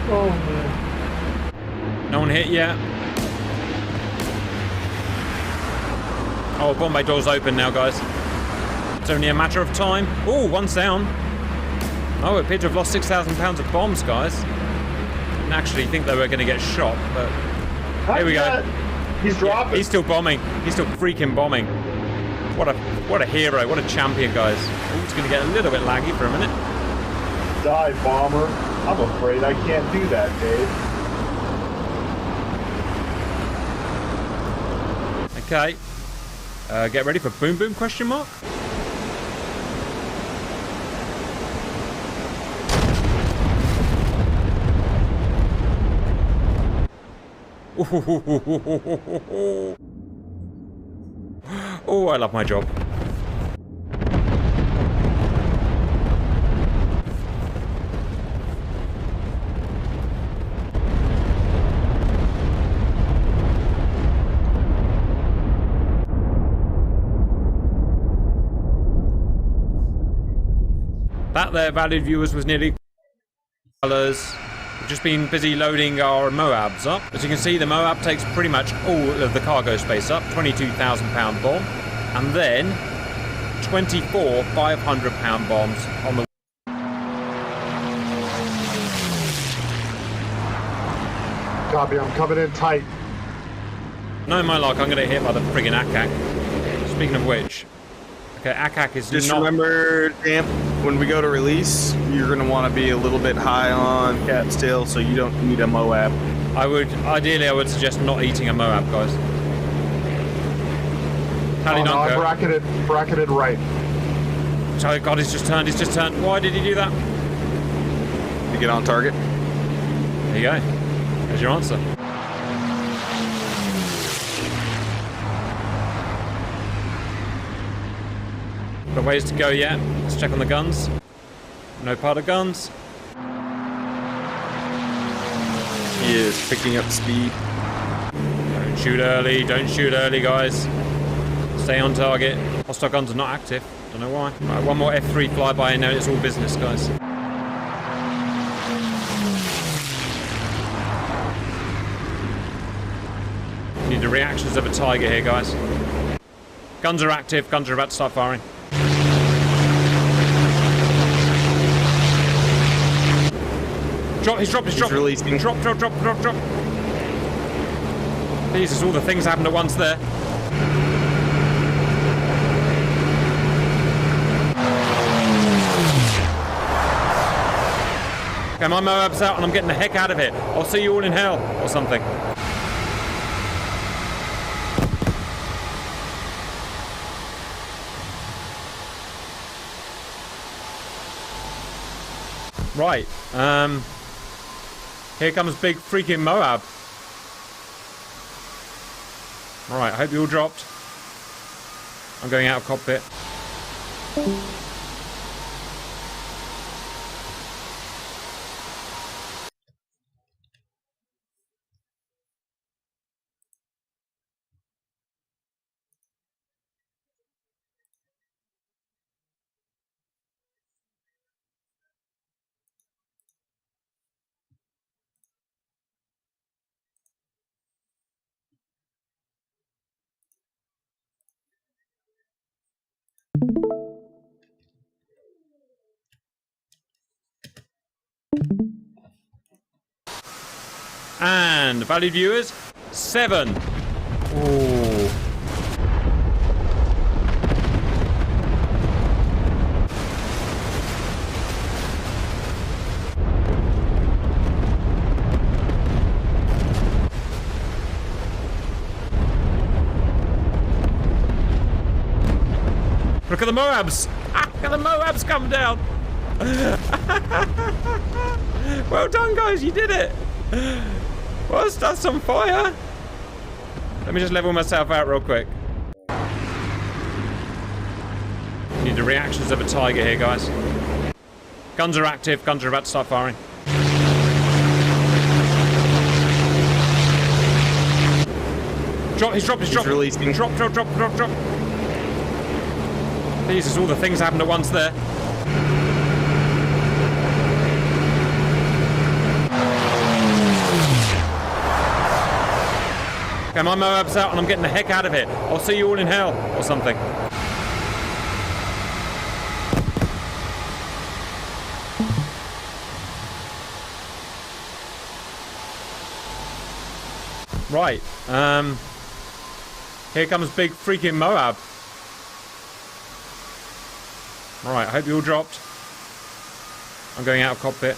Oh man. No one hit yet. Oh, bomb bay door's open now, guys. It's only a matter of time. Oh, one's down. Oh, it appeared to have lost 6,000 pounds of bombs, guys. Didn't actually think they were going to get shot, but here we go. He's dropping. He's still bombing. He's still freaking bombing. What a hero. What a champion, guys. Oh, it's going to get a little bit laggy for a minute. Die, bomber. I'm afraid I can't do that, Dave. Okay. Get ready for boom boom question mark. Oh, I love my job. That there, valued viewers, was nearly colours. We've just been busy loading our Moabs up. As you can see, the Moab takes pretty much all of the cargo space up, 22,000 pound bomb, and then 24 500 pound bombs on the. Copy, I'm coming in tight. No, my luck, I'm going to get hit by the friggin' ACAC. Speaking of which, okay, ACAC is just not... remember, Damp, when we go to release, you're going to want to be a little bit high on cat still, so you don't need a Moab. Ideally, I would suggest not eating a Moab, guys. Oh, no, I bracketed right. Oh God, he's just turned. Why did he do that? To get on target. There you go. There's your answer. Got ways to go yet. Let's check on the guns. No part of guns. He is picking up speed. Don't shoot early. Don't shoot early, guys. Stay on target. Hostile guns are not active. Don't know why. Right, one more F3 flyby and now it's all business, guys. Need the reactions of a tiger here, guys. Guns are active. Guns are about to start firing. He's dropped. He's releasing. Drop. Jesus, all the things happened at once there. Okay, my Moab's out and I'm getting the heck out of here. I'll see you all in hell or something. Right, here comes big freaking Moab. Alright, I hope you all dropped. I'm going out of cockpit. And valued viewers, 7. Ooh. Look at the Moabs! Ah, look at the Moabs come down! Well done, guys, you did it! Well, that's on fire! Let me just level myself out real quick. Need the reactions of a tiger here, guys. Guns are active, guns are about to start firing. Drop, he's dropped, he's dropped. Releasing. Drop. Jesus, all the things happened at once there. Okay, my Moab's out and I'm getting the heck out of here. I'll see you all in hell or something. Right, here comes big freaking Moab. Alright, I hope you all dropped. I'm going out of cockpit.